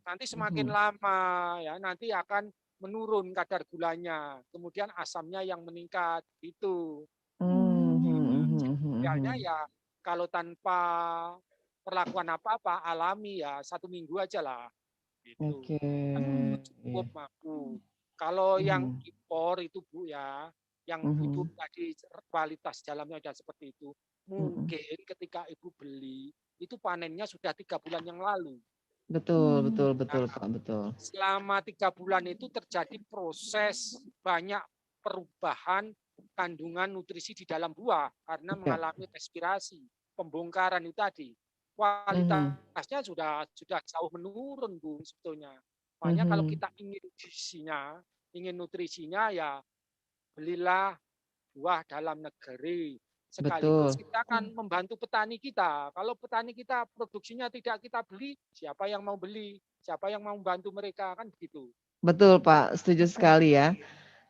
Nanti semakin lama ya nanti akan menurun kadar gulanya, kemudian asamnya yang meningkat itu. Idealnya ya kalau tanpa perlakuan apa-apa alami ya 1 minggu aja lah. Gitu. Cukup mampu. Kalau yang impor itu Bu ya, yang Ibu tadi kualitas dalamnya sudah seperti itu, mungkin ketika Ibu beli itu panennya sudah 3 bulan yang lalu. Betul Pak, betul. Selama 3 bulan itu terjadi proses banyak perubahan kandungan nutrisi di dalam buah karena mengalami respirasi, pembongkaran itu tadi. Kualitasnya sudah jauh menurun Bu sebetulnya. Makanya kalau kita ingin nutrisinya ya belilah buah dalam negeri. Sekaligus kita akan membantu petani kita. Kalau petani kita produksinya tidak kita beli, siapa yang mau beli? Siapa yang mau membantu mereka? Kan begitu. Betul Pak, setuju sekali ya.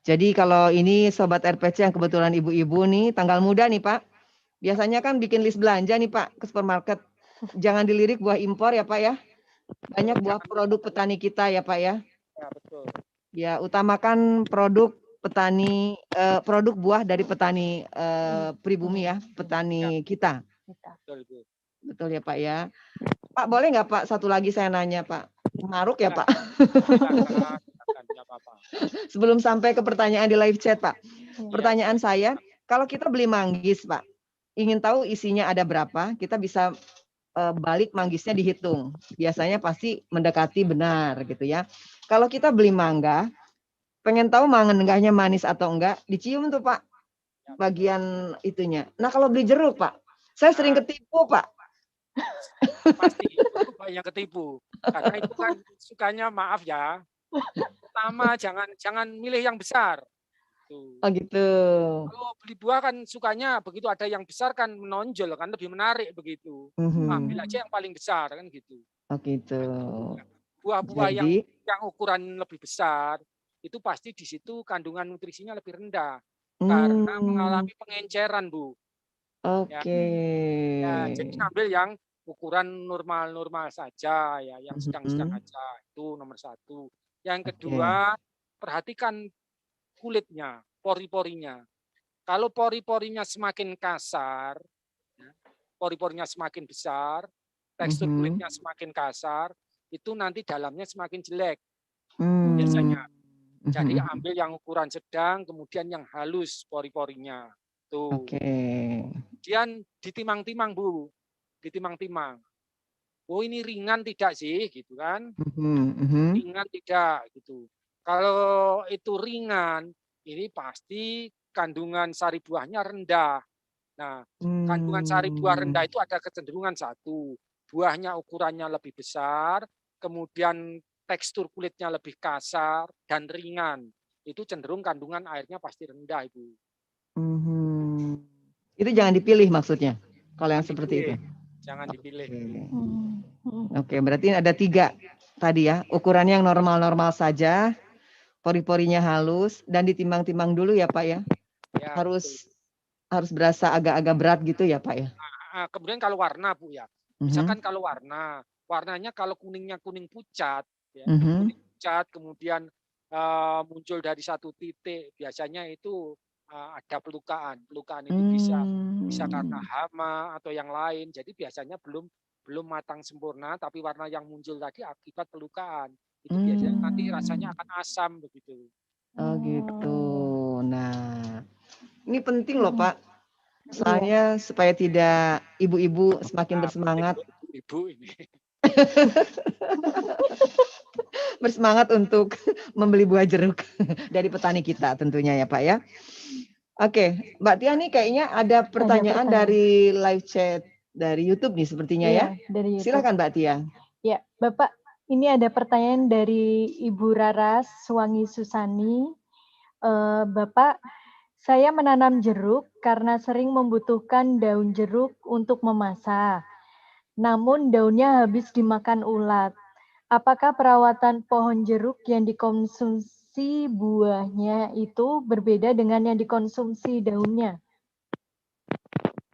Jadi kalau ini Sobat RPC yang kebetulan ibu-ibu nih, tanggal muda nih Pak. Biasanya kan bikin list belanja nih Pak ke supermarket. Jangan dilirik buah impor ya Pak ya. Banyak buah produk petani kita ya Pak ya. Ya betul. Ya utamakan produk petani, produk buah dari petani pribumi ya, petani kita. Betul ya Pak ya. Pak boleh nggak Pak satu lagi saya nanya Pak? Maruk ya Pak. Sebelum sampai ke pertanyaan di live chat Pak. Pertanyaan saya, kalau kita beli manggis Pak, ingin tahu isinya ada berapa, kita bisa balik manggisnya dihitung. Biasanya pasti mendekati benar gitu ya. Kalau kita beli mangga, pengen tahu mangganya manis atau enggak, dicium tuh Pak bagian itunya. Nah kalau beli jeruk Pak, saya sering ketipu Pak. Pasti itu banyak ketipu. Karena itu kan sukanya maaf ya. Pertama jangan milih yang besar. Tuh. Oh gitu. Kalau beli buah kan sukanya begitu ada yang besar kan menonjol kan lebih menarik begitu. Ambil aja yang paling besar kan gitu. Oh gitu. Buah-buah yang ukuran lebih besar itu pasti di situ kandungan nutrisinya lebih rendah karena mengalami pengenceran Bu. Oke. Ya, jadi ambil yang ukuran normal-normal saja ya, yang sedang-sedang aja itu nomor 1. Yang kedua perhatikan kulitnya, pori-porinya. Kalau pori-porinya semakin kasar, pori-porinya semakin besar, tekstur kulitnya semakin kasar, itu nanti dalamnya semakin jelek biasanya. Jadi ambil yang ukuran sedang, kemudian yang halus pori-porinya. Tuh. Kemudian ditimang-timang Bu, ditimang-timang. Oh ini ringan tidak sih, gitu kan? Ringan tidak, gitu. Kalau itu ringan, ini pasti kandungan sari buahnya rendah. Nah, kandungan sari buah rendah itu ada kecenderungan 1, buahnya ukurannya lebih besar, kemudian tekstur kulitnya lebih kasar dan ringan. Itu cenderung kandungan airnya pasti rendah, Ibu. Itu jangan dipilih maksudnya, kalau yang seperti itu. Jangan dipilih. Oke, berarti ada 3 tadi ya, ukurannya yang normal-normal saja, pori-porinya halus, dan ditimbang-timbang dulu ya Pak ya. Harus berasa agak-agak berat gitu ya Pak ya. Kemudian kalau warna Bu ya, misalkan kalau warnanya kalau kuningnya kuning pucat, ya, kuning pucat, kemudian muncul dari 1 titik, biasanya itu ada pelukaan itu bisa karena hama atau yang lain. Jadi biasanya belum matang sempurna, tapi warna yang muncul tadi akibat pelukaan. Itu biasanya nanti rasanya akan asam begitu. Oh gitu. Nah, ini penting loh Pak. Soalnya supaya tidak ibu-ibu semakin bersemangat. Ibu ini. Bersemangat untuk membeli buah jeruk dari petani kita tentunya ya Pak ya. Oke, Mbak Tia nih kayaknya ada pertanyaan dari live chat dari YouTube nih sepertinya ya. Dari YouTube. Silakan Mbak Tia. Ya, Bapak, ini ada pertanyaan dari Ibu Raras Suwangi Susani. Bapak, saya menanam jeruk karena sering membutuhkan daun jeruk untuk memasak. Namun daunnya habis dimakan ulat. Apakah perawatan pohon jeruk yang dikonsumsi konsumsi buahnya itu berbeda dengan yang dikonsumsi daunnya.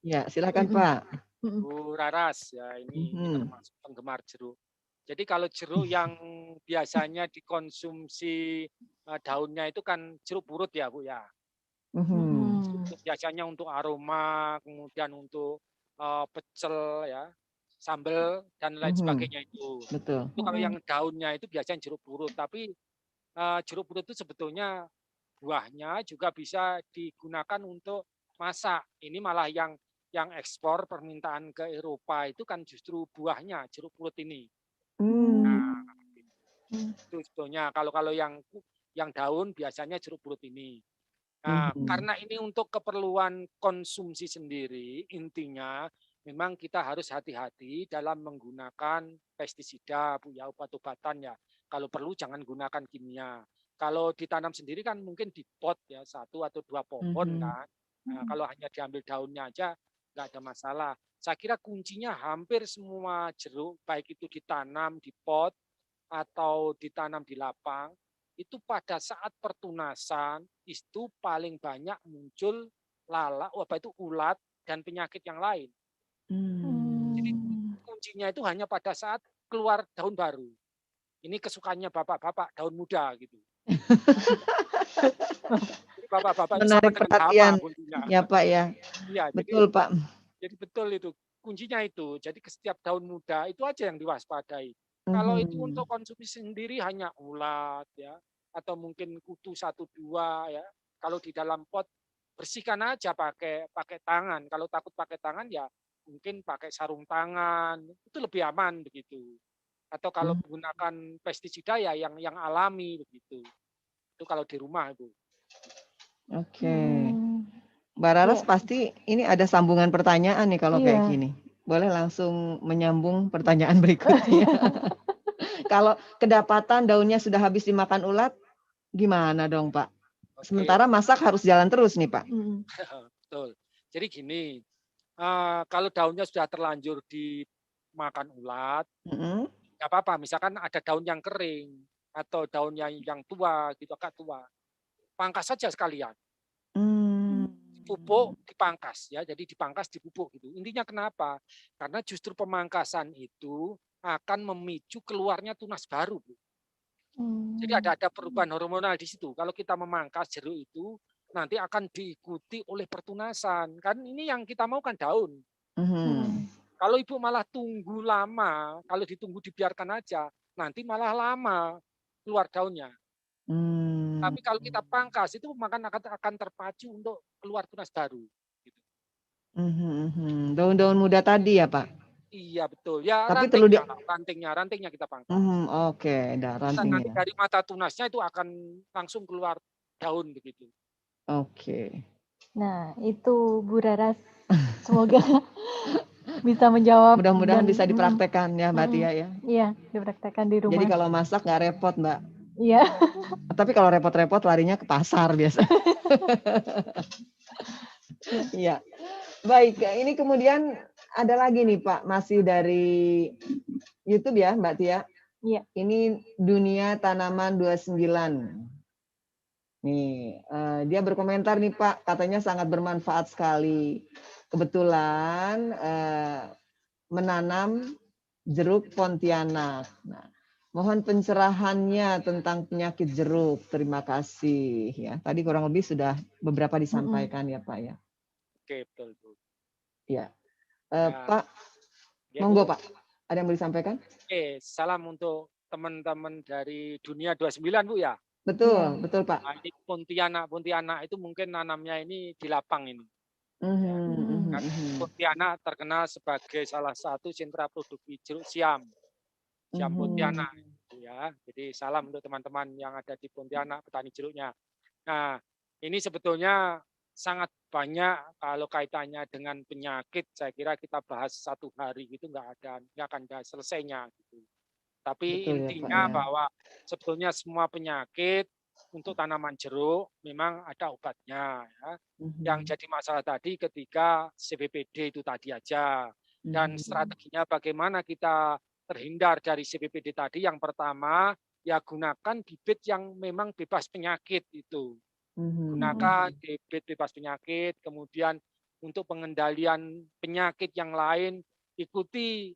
Ya, silakan Pak. Bu Raras, ya ini termasuk penggemar jeruk. Jadi kalau jeruk yang biasanya dikonsumsi daunnya itu kan jeruk purut ya Bu ya. Biasanya untuk aroma, kemudian untuk pecel ya, sambal dan lain sebagainya itu. Betul. Itu kalau yang daunnya itu biasanya jeruk purut, tapi jeruk purut itu sebetulnya buahnya juga bisa digunakan untuk masak. Ini malah yang ekspor permintaan ke Eropa itu kan justru buahnya jeruk purut ini. Nah, itu sebetulnya kalau yang daun biasanya jeruk purut ini. Nah, karena ini untuk keperluan konsumsi sendiri, intinya memang kita harus hati-hati dalam menggunakan pestisida, Bu ya, obat-obatan ya. Kalau perlu jangan gunakan kimia. Kalau ditanam sendiri kan mungkin di pot ya, 1 atau 2 pohon kan. Nah, kalau hanya diambil daunnya aja nggak ada masalah. Saya kira kuncinya hampir semua jeruk, baik itu ditanam di pot atau ditanam di lapang, itu pada saat pertunasan itu paling banyak muncul ulat dan penyakit yang lain. Jadi kuncinya itu hanya pada saat keluar daun baru. Ini kesukaannya bapak-bapak daun muda gitu. Bapak-bapak menarik perhatian ya Pak ya. Iya, betul Pak. Jadi betul itu kuncinya itu. Jadi ke setiap daun muda itu aja yang diwaspadai. Kalau itu untuk konsumsi sendiri hanya ulat ya, atau mungkin kutu 1-2 ya. Kalau di dalam pot bersihkan aja pakai tangan. Kalau takut pakai tangan ya mungkin pakai sarung tangan. Itu lebih aman begitu. Atau kalau menggunakan pestisida ya yang alami begitu. Itu kalau di rumah itu. Oke. Mbak Raras pasti ini ada sambungan pertanyaan nih kalau kayak gini. Boleh langsung menyambung pertanyaan berikutnya. Kalau kedapatan daunnya sudah habis dimakan ulat, gimana dong Pak? Sementara masak harus jalan terus nih Pak. Betul. Jadi gini, kalau daunnya sudah terlanjur dimakan ulat, nggak apa-apa. Misalkan ada daun yang kering atau daun yang tua, gitu agak tua, pangkas saja sekalian. Pupuk dipangkas ya, jadi dipangkas dipupuk gitu. Intinya kenapa? Karena justru pemangkasan itu akan memicu keluarnya tunas baru, Bu. Jadi ada perubahan hormonal di situ. Kalau kita memangkas jeruk itu nanti akan diikuti oleh pertunasan. Kan ini yang kita mau kan daun. Kalau Ibu malah tunggu lama, kalau ditunggu dibiarkan aja, nanti malah lama keluar daunnya. Tapi kalau kita pangkas itu akan terpacu untuk keluar tunas baru. Gitu. Daun-daun muda tadi ya Pak? Iya betul. Ya tapi rantingnya kita pangkas. Oke, rantingnya. Nanti dari mata tunasnya itu akan langsung keluar daun begitu. Oke. Nah itu Bu Raras, semoga bisa menjawab. Mudah-mudahan bisa dipraktekkan ya Mbak Tia ya. Iya, dipraktekkan di rumah. Jadi kalau masak nggak repot Mbak. Iya. Tapi kalau repot-repot larinya ke pasar biasa. Iya. Baik, ini kemudian ada lagi nih Pak, masih dari YouTube ya Mbak Tia. Iya. Ini Dunia Tanaman 29. Nih, dia berkomentar nih Pak, katanya sangat bermanfaat sekali. Kebetulan menanam jeruk Pontianak. Nah, mohon pencerahannya tentang penyakit jeruk. Terima kasih ya. Tadi kurang lebih sudah beberapa disampaikan ya Pak ya. Oke, betul Bu. Ya. Pak, monggo Pak. Ada yang mau disampaikan? Oke, salam untuk teman-teman dari Dunia 29 Bu ya. Betul, betul Pak. Nah, ini Pontianak itu mungkin nanamnya ini di lapang ini. Pontianak terkenal sebagai salah satu sentra produksi jeruk siam. Siam Pontianak ya. Jadi salam untuk teman-teman yang ada di Pontianak, petani jeruknya. Nah, ini sebetulnya sangat banyak kalau kaitannya dengan penyakit. Saya kira kita bahas 1 hari gitu nggak akan ada selesainya gitu. Tapi betul, intinya ya, Pak, ya, bahwa sebetulnya semua penyakit untuk tanaman jeruk memang ada obatnya ya. Yang jadi masalah tadi ketika CBPD itu tadi aja. Dan strateginya bagaimana kita terhindar dari CBPD tadi. Yang pertama ya gunakan bibit yang memang bebas penyakit itu. Gunakan bibit bebas penyakit, kemudian untuk pengendalian penyakit yang lain ikuti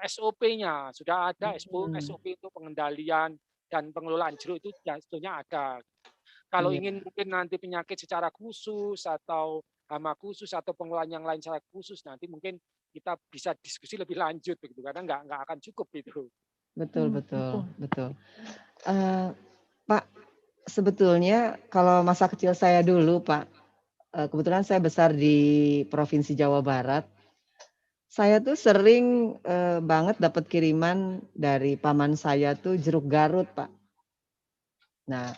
SOP-nya. Sudah ada SOP untuk pengendalian dan pengelolaan jeruk itu sebetulnya ada. Kalau ingin mungkin nanti penyakit secara khusus atau hama khusus atau pengelolaan yang lain secara khusus, nanti mungkin kita bisa diskusi lebih lanjut begitu, karena nggak akan cukup itu. Betul. Pak, sebetulnya kalau masa kecil saya dulu, Pak, kebetulan saya besar di Provinsi Jawa Barat. Saya tuh sering banget dapat kiriman dari paman saya tuh jeruk Garut, Pak. Nah,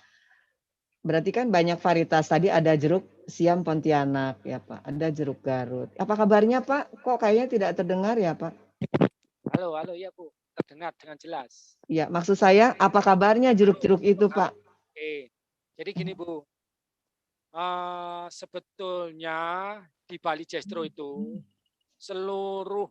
berarti kan banyak varietas. Tadi ada jeruk Siam Pontianak ya Pak, ada jeruk Garut. Apa kabarnya Pak? Kok kayaknya tidak terdengar ya Pak? Halo ya Bu, terdengar dengan jelas. Ya, maksud saya apa kabarnya jeruk-jeruk itu Pak? Oke, jadi gini Bu, sebetulnya di Bali Jestro itu seluruh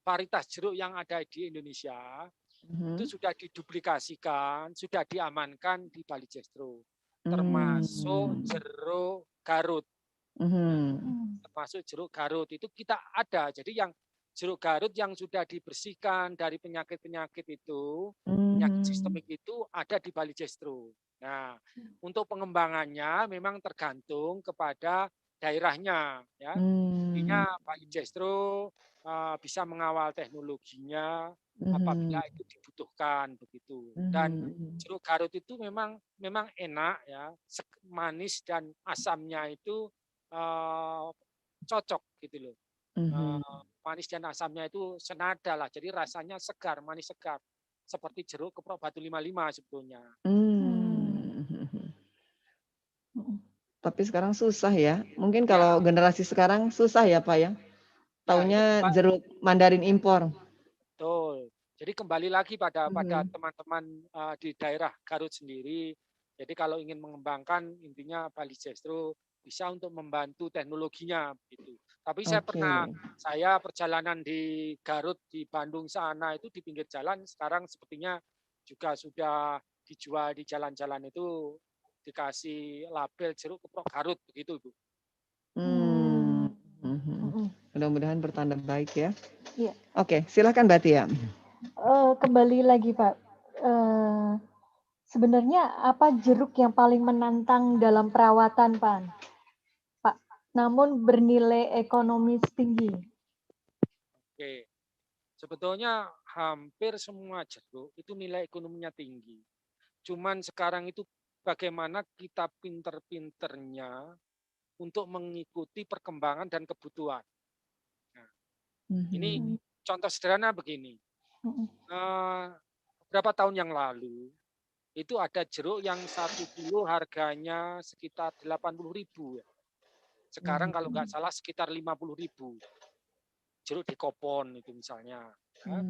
varietas jeruk yang ada di Indonesia itu sudah diduplikasikan, sudah diamankan di Bali Jestro. Termasuk jeruk Garut. Termasuk jeruk Garut itu kita ada. Jadi yang jeruk Garut yang sudah dibersihkan dari penyakit-penyakit itu, penyakit sistemik itu ada di Bali Jestro. Nah, untuk pengembangannya memang tergantung kepada daerahnya, ya. Intinya Bali Jestro bisa mengawal teknologinya apabila itu dibutuhkan begitu. Dan jeruk Garut itu memang enak ya, manis dan asamnya itu cocok gitu loh. Manis dan asamnya itu senada lah, jadi rasanya segar, manis segar, seperti jeruk keprok Batu 55 sebetulnya. Tapi sekarang susah ya, mungkin kalau generasi sekarang susah ya Pak ya, taunya jeruk Mandarin impor. Betul. Jadi kembali lagi pada teman-teman di daerah Garut sendiri. Jadi kalau ingin mengembangkan, intinya Bali Jestro bisa untuk membantu teknologinya gitu. Tapi saya perjalanan di Garut di Bandung sana itu di pinggir jalan sekarang sepertinya juga sudah dijual di jalan-jalan itu, dikasih label jeruk keprok Garut begitu Bu. Mudah-mudahan bertanda baik ya. Iya. Oke, silakan Mbak Tia. Kembali lagi Pak. Sebenarnya apa jeruk yang paling menantang dalam perawatan Pak? Namun bernilai ekonomis tinggi. Oke, sebetulnya hampir semua jeruk itu nilai ekonominya tinggi. Cuman sekarang itu bagaimana kita pinter-pinternya untuk mengikuti perkembangan dan kebutuhan. Nah, ini contoh sederhana begini. Beberapa tahun yang lalu itu ada jeruk yang 1 kilo harganya sekitar 80.000 ya. Sekarang kalau nggak salah sekitar 50.000. Jeruk dekopon itu misalnya. Ya.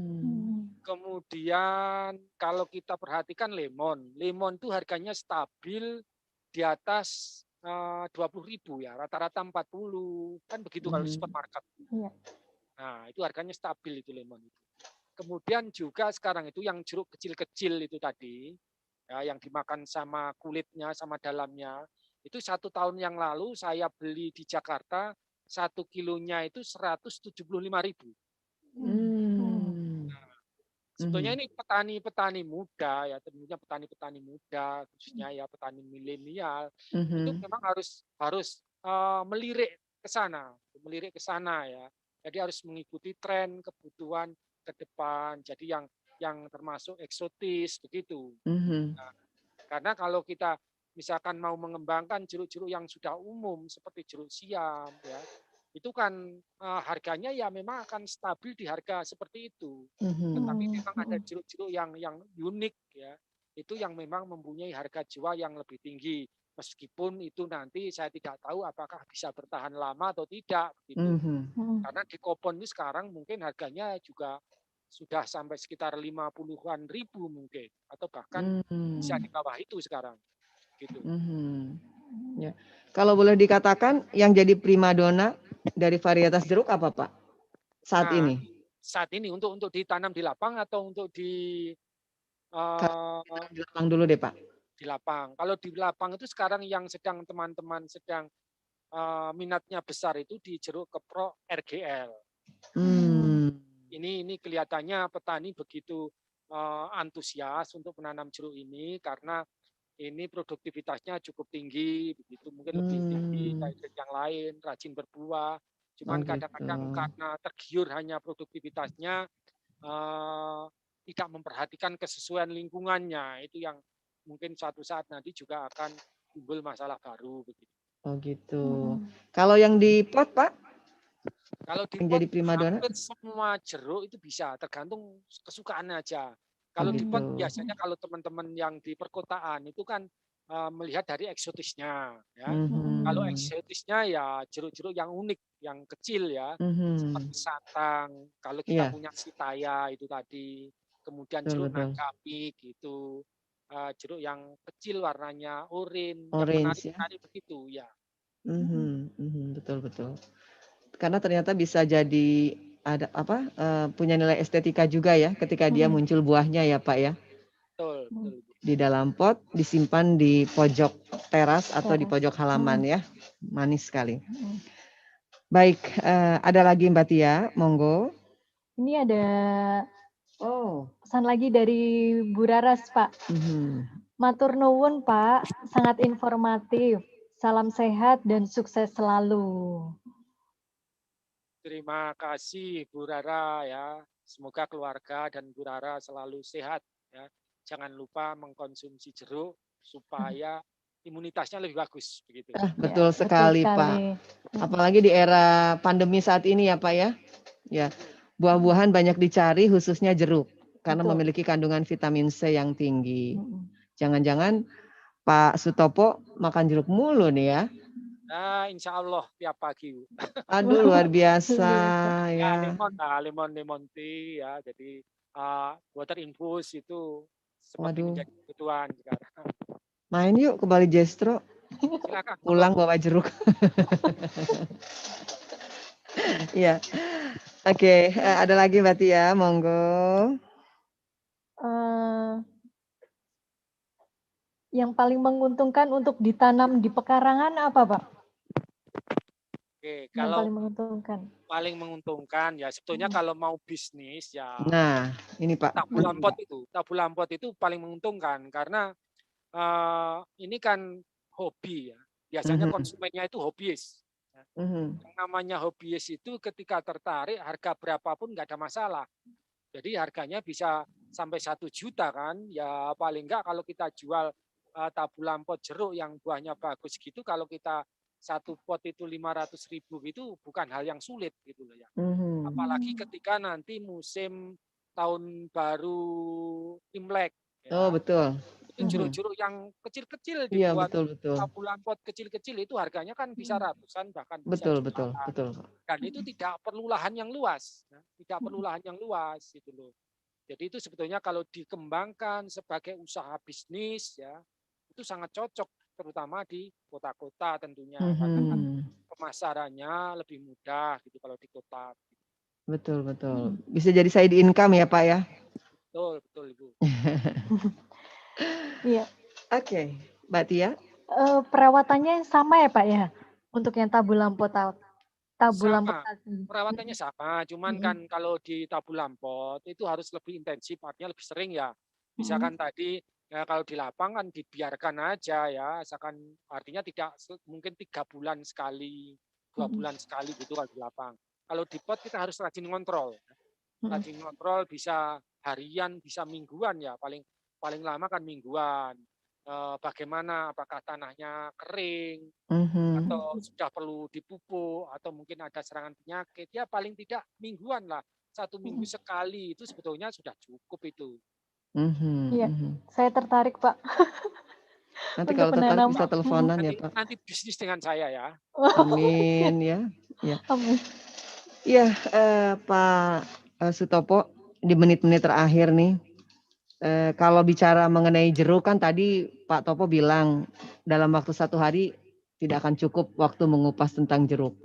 Kemudian kalau kita perhatikan lemon itu harganya stabil di atas 20.000 ya, rata-rata 40 kan begitu kalau di supermarket. Nah itu harganya stabil itu lemon itu. Kemudian juga sekarang itu yang jeruk kecil-kecil itu tadi, ya, yang dimakan sama kulitnya, sama dalamnya, itu 1 tahun yang lalu saya beli di Jakarta 1 kilonya itu 175.000. Sebetulnya ini petani-petani muda ya, tentunya petani-petani muda, khususnya ya petani milenial, itu memang harus melirik ke sana ya. Jadi harus mengikuti tren kebutuhan ke depan. Jadi yang termasuk eksotis begitu. Nah, karena kalau kita misalkan mau mengembangkan jeruk-jeruk yang sudah umum seperti jeruk siam ya, itu kan harganya ya memang akan stabil di harga seperti itu. Tetapi memang ada jeruk-jeruk yang unik ya, itu yang memang mempunyai harga jual yang lebih tinggi. Meskipun itu nanti saya tidak tahu apakah bisa bertahan lama atau tidak gitu. Karena di Kopon ini sekarang mungkin harganya juga sudah sampai sekitar 50-an ribu mungkin, atau bahkan bisa di bawah itu sekarang gitu. Ya. Kalau boleh dikatakan yang jadi primadona dari varietas jeruk apa Pak saat ini? Saat ini untuk ditanam di lapang atau untuk di Di lapang dulu deh Pak. Di lapang. Kalau di lapang itu sekarang yang sedang teman-teman sedang minatnya besar itu di jeruk keprok RGL. Ini kelihatannya petani begitu antusias untuk menanam jeruk ini karena ini produktivitasnya cukup tinggi, begitu mungkin lebih tinggi dari yang lain, rajin berbuah. Cuman kadang-kadang karena tergiur hanya produktivitasnya, tidak memperhatikan kesesuaian lingkungannya, itu yang mungkin suatu saat nanti juga akan timbul masalah baru begitu. Oh gitu. Kalau yang di pot Pak? Kalau di yang pot jadi primadona? hampir semua jeruk itu bisa, tergantung kesukaan aja. Kalau di pot biasanya kalau teman-teman yang di perkotaan itu kan melihat dari eksotisnya, ya. Kalau eksotisnya ya jeruk-jeruk yang unik, yang kecil ya, seperti satang. Kalau kita punya sitaya itu tadi, kemudian jeruk nagami gitu, jeruk yang kecil warnanya oranye, yang menarik begitu ya. Betul. Karena ternyata bisa jadi ada punya nilai estetika juga ya ketika dia muncul buahnya ya Pak ya. Betul. Di dalam pot disimpan di pojok teras atau di pojok halaman ya. Manis sekali. Baik, ada lagi Mbak Tia, monggo. Ini ada pesan lagi dari Bu Raras Pak. Matur nuwun Pak, sangat informatif. Salam sehat dan sukses selalu. Terima kasih Bu Rara ya. Semoga keluarga dan Bu Rara selalu sehat ya. Jangan lupa mengkonsumsi jeruk supaya imunitasnya lebih bagus begitu. Betul sekali Pak. Apalagi di era pandemi saat ini ya Pak ya. Ya. Buah-buahan banyak dicari khususnya jeruk karena memiliki kandungan vitamin C yang tinggi. Jangan-jangan Pak Sutopo makan jeruk mulu nih ya. Nah, insya Allah tiap pagi. Aduh luar biasa ya. Lemon tea ya. Jadi water infus itu seperti menjadi kebutuhan sekarang. Main yuk ke Bali Jestro. Silakan. Pulang bawa jeruk. Iya. Oke, ada lagi Mbak Tia, monggo. Yang paling menguntungkan untuk ditanam di pekarangan apa Pak? Oke, yang paling menguntungkan. Paling menguntungkan ya sebetulnya kalau mau bisnis ya. Nah, ini Pak. Tabulan pot itu paling menguntungkan karena ini kan hobi ya. Biasanya konsumennya itu hobiis. Yang namanya hobiis itu ketika tertarik harga berapapun nggak ada masalah. Jadi harganya bisa sampai 1 juta kan. Ya paling nggak kalau kita jual tabulan pot jeruk yang buahnya bagus gitu, kalau kita 1 pot itu 500.000 gitu bukan hal yang sulit gitu loh ya. Apalagi ketika nanti musim tahun baru Imlek. Ya. Oh betul. Itu jeruk-jeruk yang kecil-kecil dibuat tabulan pot kecil-kecil itu harganya kan bisa ratusan bahkan bisa betul. Dan itu tidak perlu lahan yang luas, tidak perlu lahan yang luas gitu loh. Jadi itu sebetulnya kalau dikembangkan sebagai usaha bisnis ya itu sangat cocok terutama di kota-kota tentunya karena kan pemasarannya lebih mudah gitu kalau di kota. Betul. Bisa jadi side income ya Pak ya. Betul Ibu. Iya. Oke, Mbak Tia. Perawatannya sama ya Pak ya untuk yang tabulan pot. Perawatannya sama, cuman kan kalau di tabulan pot itu harus lebih intensif, artinya lebih sering ya. Misalkan tadi ya kalau di lapang kan dibiarkan aja ya, asalkan artinya tidak mungkin 3 bulan sekali, 2 bulan sekali gitu kalau di lapang. Kalau di pot kita harus rajin ngontrol. Rajin ngontrol bisa harian, bisa mingguan ya, paling lama kan mingguan. Bagaimana apakah tanahnya kering atau sudah perlu dipupuk atau mungkin ada serangan penyakit ya paling tidak mingguan lah 1 minggu sekali itu sebetulnya sudah cukup itu. Iya, saya tertarik Pak. Nanti kalau tertarik bisa teleponan ya Pak. Nanti bisnis dengan saya ya. Amin ya. Amin. Iya Pak Sutopo di menit-menit terakhir nih. Kalau bicara mengenai jeruk kan tadi Pak Topo bilang dalam waktu 1 hari tidak akan cukup waktu mengupas tentang jeruk.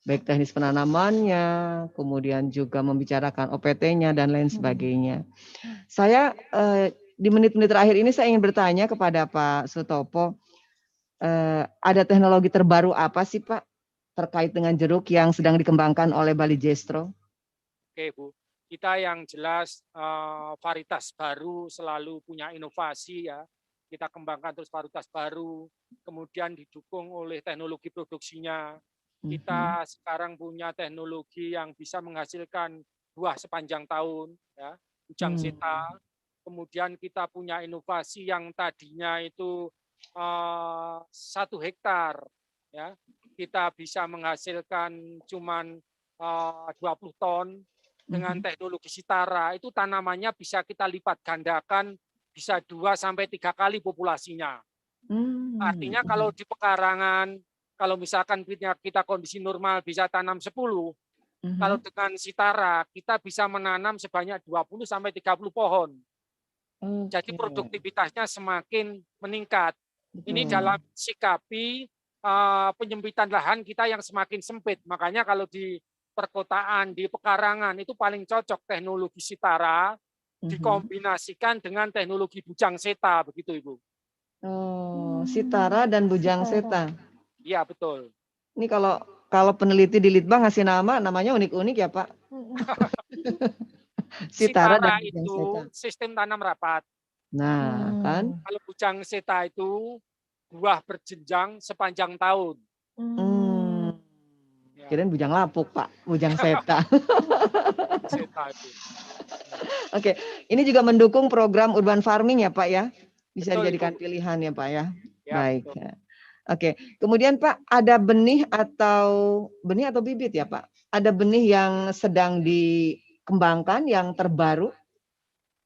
Baik teknis penanamannya, kemudian juga membicarakan OPT-nya dan lain sebagainya. Saya di menit-menit terakhir ini saya ingin bertanya kepada Pak Sutopo, ada teknologi terbaru apa sih Pak terkait dengan jeruk yang sedang dikembangkan oleh Bali Jestro? Oke Bu, kita yang jelas varietas baru selalu punya inovasi ya. Kita kembangkan terus varietas baru, kemudian didukung oleh teknologi produksinya. Kita sekarang punya teknologi yang bisa menghasilkan buah sepanjang tahun, ya, bujang seta. Kemudian kita punya inovasi yang tadinya itu 1 hektar, ya, kita bisa menghasilkan cuman 20 ton. Dengan teknologi Sitara itu tanamannya bisa kita lipat gandakan, bisa 2-3 kali populasinya. Artinya kalau di pekarangan, kalau misalkan kita kondisi normal bisa tanam 10, kalau dengan Sitara kita bisa menanam sebanyak 20-30 pohon. Jadi produktivitasnya semakin meningkat. Ini dalam sikapi penyempitan lahan kita yang semakin sempit. Makanya kalau di perkotaan, di pekarangan itu paling cocok teknologi Sitara dikombinasikan dengan teknologi bujang seta, begitu Ibu. Oh, Sitara dan bujang seta. Iya, betul. Ini kalau peneliti di Litbang ngasih namanya unik-unik ya Pak. Sitara dan bujang itu seta. sistem tanam rapat. Nah, kan? Kalau bujang seta itu buah berjenjang sepanjang tahun. Kirain bujang lapuk Pak, bujang seta. Oke, ini juga mendukung program urban farming ya Pak ya? Bisa dijadikan pilihan ya Pak ya? Baik. Ya. Oke, kemudian Pak ada benih atau bibit ya Pak? Ada benih yang sedang dikembangkan yang terbaru?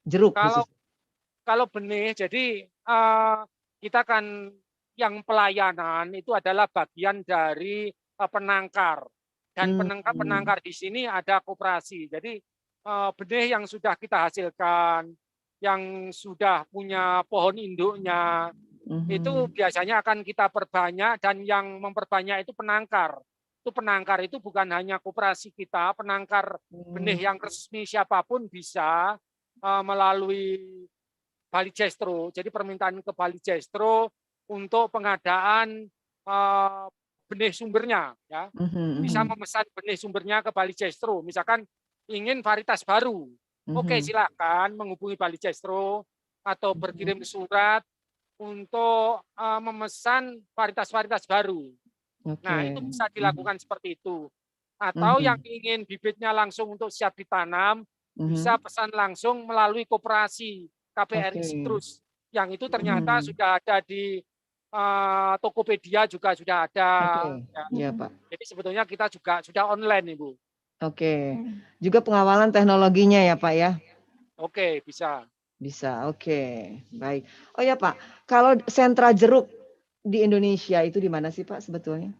Jeruk khusus. Kalau benih, jadi kita kan yang pelayanan itu adalah bagian dari penangkar, dan penangkar di sini ada koperasi. Jadi benih yang sudah kita hasilkan, yang sudah punya pohon induknya, itu biasanya akan kita perbanyak, dan yang memperbanyak itu penangkar. Itu penangkar itu bukan hanya koperasi kita, penangkar benih yang resmi siapapun bisa melalui Bali Jestro. Jadi permintaan ke Bali Jestro untuk pengadaan benih sumbernya, ya, bisa memesan benih sumbernya ke Bali Jestro. Misalkan ingin varietas baru, oke silakan menghubungi Bali Jestro atau berkirim surat untuk memesan varietas-varietas baru. Nah itu bisa dilakukan seperti itu. Atau yang ingin bibitnya langsung untuk siap ditanam, bisa pesan langsung melalui koperasi KPRI Citrus. Yang itu ternyata sudah ada di Tokopedia juga sudah ada. Ya, Pak. Jadi sebetulnya kita juga sudah online, Ibu. Oke. Juga pengawalan teknologinya ya, Pak ya? Oke, bisa. Bisa, oke. Baik. Oh ya, Pak. Kalau sentra jeruk di Indonesia itu di mana sih, Pak, sebetulnya?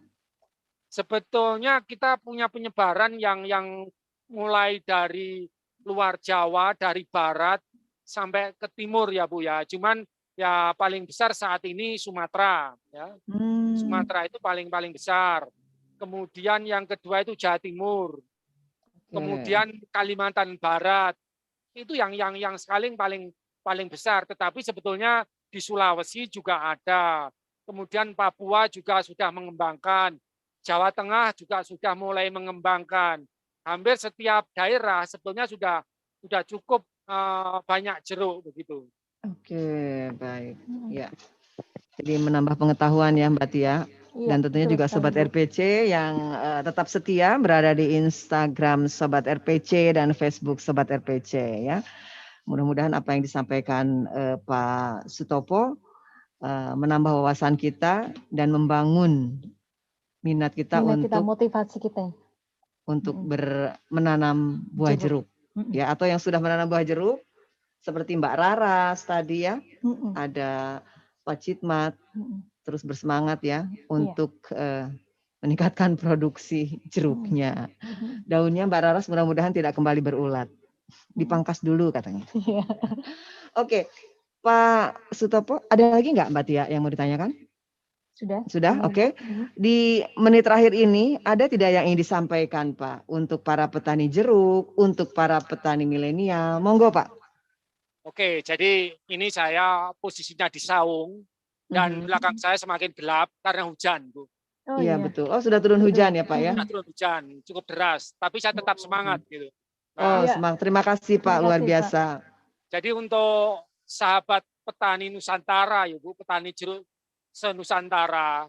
Sebetulnya kita punya penyebaran yang mulai dari luar Jawa, dari barat sampai ke timur ya, Bu ya. Cuman ya paling besar saat ini Sumatera, ya. Sumatera itu paling besar. Kemudian yang kedua itu Jawa Timur. Kemudian Kalimantan Barat. Itu yang sekali paling besar. Tetapi sebetulnya di Sulawesi juga ada. Kemudian Papua juga sudah mengembangkan. Jawa Tengah juga sudah mulai mengembangkan. Hampir setiap daerah sebetulnya sudah cukup banyak jeruk begitu. Oke, baik. Ya. Jadi menambah pengetahuan ya Mbak Tia. Dan tentunya juga Sobat RPC yang tetap setia berada di Instagram Sobat RPC dan Facebook Sobat RPC ya. Mudah-mudahan apa yang disampaikan Pak Sutopo menambah wawasan kita dan membangun minat kita untuk motivasi kita untuk menanam buah jeruk. Ya, atau yang sudah menanam buah jeruk seperti Mbak Raras tadi ya, ada Pak Citmat, terus bersemangat ya untuk meningkatkan produksi jeruknya. Daunnya Mbak Raras mudah-mudahan tidak kembali berulat, dipangkas dulu katanya. Oke, Pak Sutopo, ada lagi nggak Mbak Tia yang mau ditanyakan? Sudah, oke. Di menit terakhir ini ada tidak yang ingin disampaikan Pak untuk para petani jeruk, untuk para petani milenial? Monggo Pak. Oke, jadi ini saya posisinya di saung dan belakang saya semakin gelap karena hujan, Bu. Oh, iya betul. Oh, sudah turun hujan ya Pak ya? Sudah turun hujan, cukup deras. Tapi saya tetap semangat gitu. Oh, semangat. Terima kasih Pak, luar biasa. Jadi untuk sahabat petani Nusantara, ya Bu, petani jeruk se-Nusantara,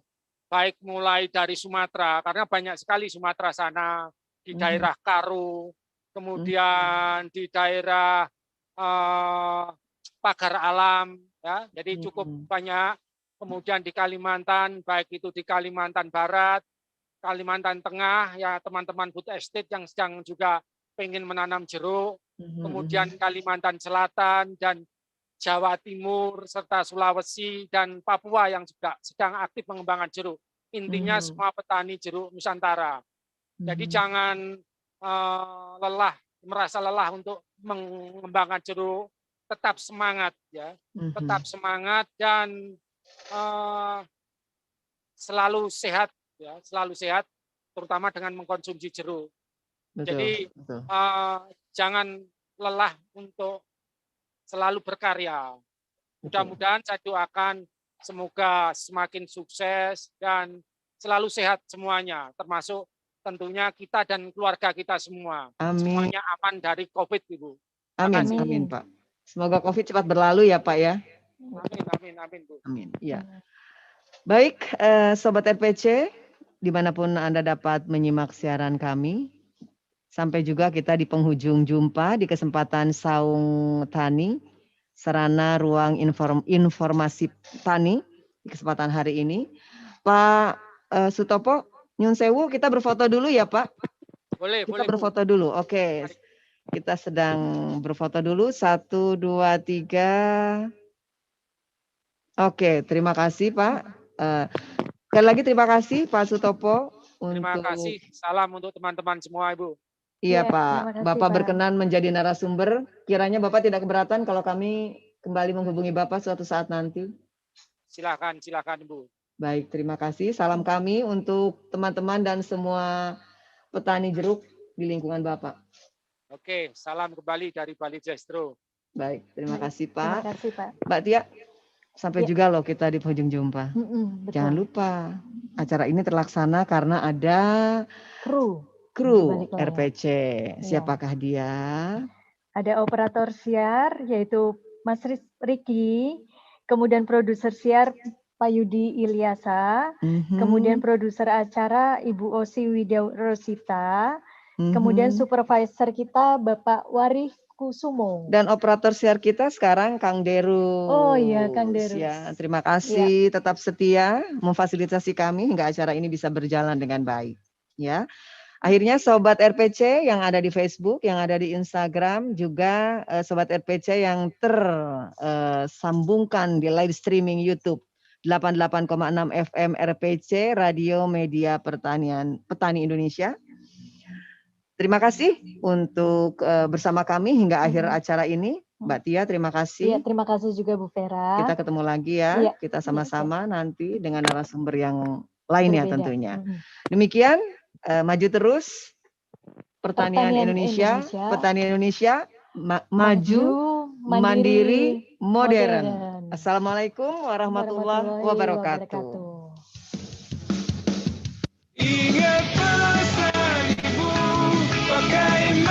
baik mulai dari Sumatera, karena banyak sekali Sumatera sana, di daerah Karo, kemudian di daerah Pagar Alam, ya, jadi cukup banyak. Kemudian di Kalimantan, baik itu di Kalimantan Barat, Kalimantan Tengah, ya teman-teman food estate yang sedang juga pengen menanam jeruk, kemudian Kalimantan Selatan dan Jawa Timur, serta Sulawesi dan Papua yang juga sedang aktif mengembangkan jeruk. Intinya semua petani jeruk Nusantara. Jadi jangan merasa lelah untuk mengembangkan jeruk, tetap semangat ya, tetap semangat dan selalu sehat ya, selalu sehat, terutama dengan mengkonsumsi jeruk. Jadi jangan lelah untuk selalu berkarya. Mudah-mudahan saya doakan semoga semakin sukses dan selalu sehat semuanya, termasuk tentunya kita dan keluarga kita semua. Amin. Semuanya aman dari COVID, Ibu. Amin, amin Pak. Semoga COVID cepat berlalu ya Pak ya. Amin, Bu. Amin. Ya. Baik, Sobat RPC, dimanapun Anda dapat menyimak siaran kami, sampai juga kita di penghujung jumpa di kesempatan Saung Tani, sarana ruang informasi tani di kesempatan hari ini. Pak Sutopo, nyun sewu, kita berfoto dulu ya Pak. Boleh, kita berfoto dulu. Oke. Kita sedang berfoto dulu. 1, 2, 3. Oke, terima kasih Pak. Sekali lagi terima kasih Pak Sutopo. Terima kasih. Salam untuk teman-teman semua, Ibu. Iya Pak, Bapak berkenan menjadi narasumber. Kiranya Bapak tidak keberatan kalau kami kembali menghubungi Bapak suatu saat nanti. Silakan Ibu. Baik, terima kasih. Salam kami untuk teman-teman dan semua petani jeruk di lingkungan Bapak. Oke, salam kembali dari Bali Jestro. Baik, terima kasih Pak. Terima kasih Pak. Mbak Tia, sampai juga loh kita di penghujung jumpa. Jangan lupa, acara ini terlaksana karena ada kru RPC. Siapakah dia? Ada operator siar yaitu Mas Riki, kemudian produser siar Pak Yudi Ilyasa, kemudian produser acara Ibu Osi Widya Rosita, kemudian supervisor kita Bapak Warih Kusumo. Dan operator siar kita sekarang Kang Deru. Oh iya, Kang Deru. Ya, terima kasih, tetap setia memfasilitasi kami hingga acara ini bisa berjalan dengan baik. Ya. Akhirnya Sobat RPC yang ada di Facebook, yang ada di Instagram, juga Sobat RPC yang tersambungkan di live streaming YouTube 88,6 FM RPC, Radio Media Petani Indonesia. Terima kasih untuk bersama kami hingga akhir acara ini. Mbak Tia, terima kasih. Iya, terima kasih juga Bu Vera. Kita ketemu lagi ya. Iya. Kita sama-sama nanti dengan narasumber yang lainnya tentunya. Demikian. Maju terus pertanian Indonesia, petani Indonesia maju, mandiri, modern. Assalamualaikum warahmatullahi wabarakatuh. Ingat pesan ibu, pakai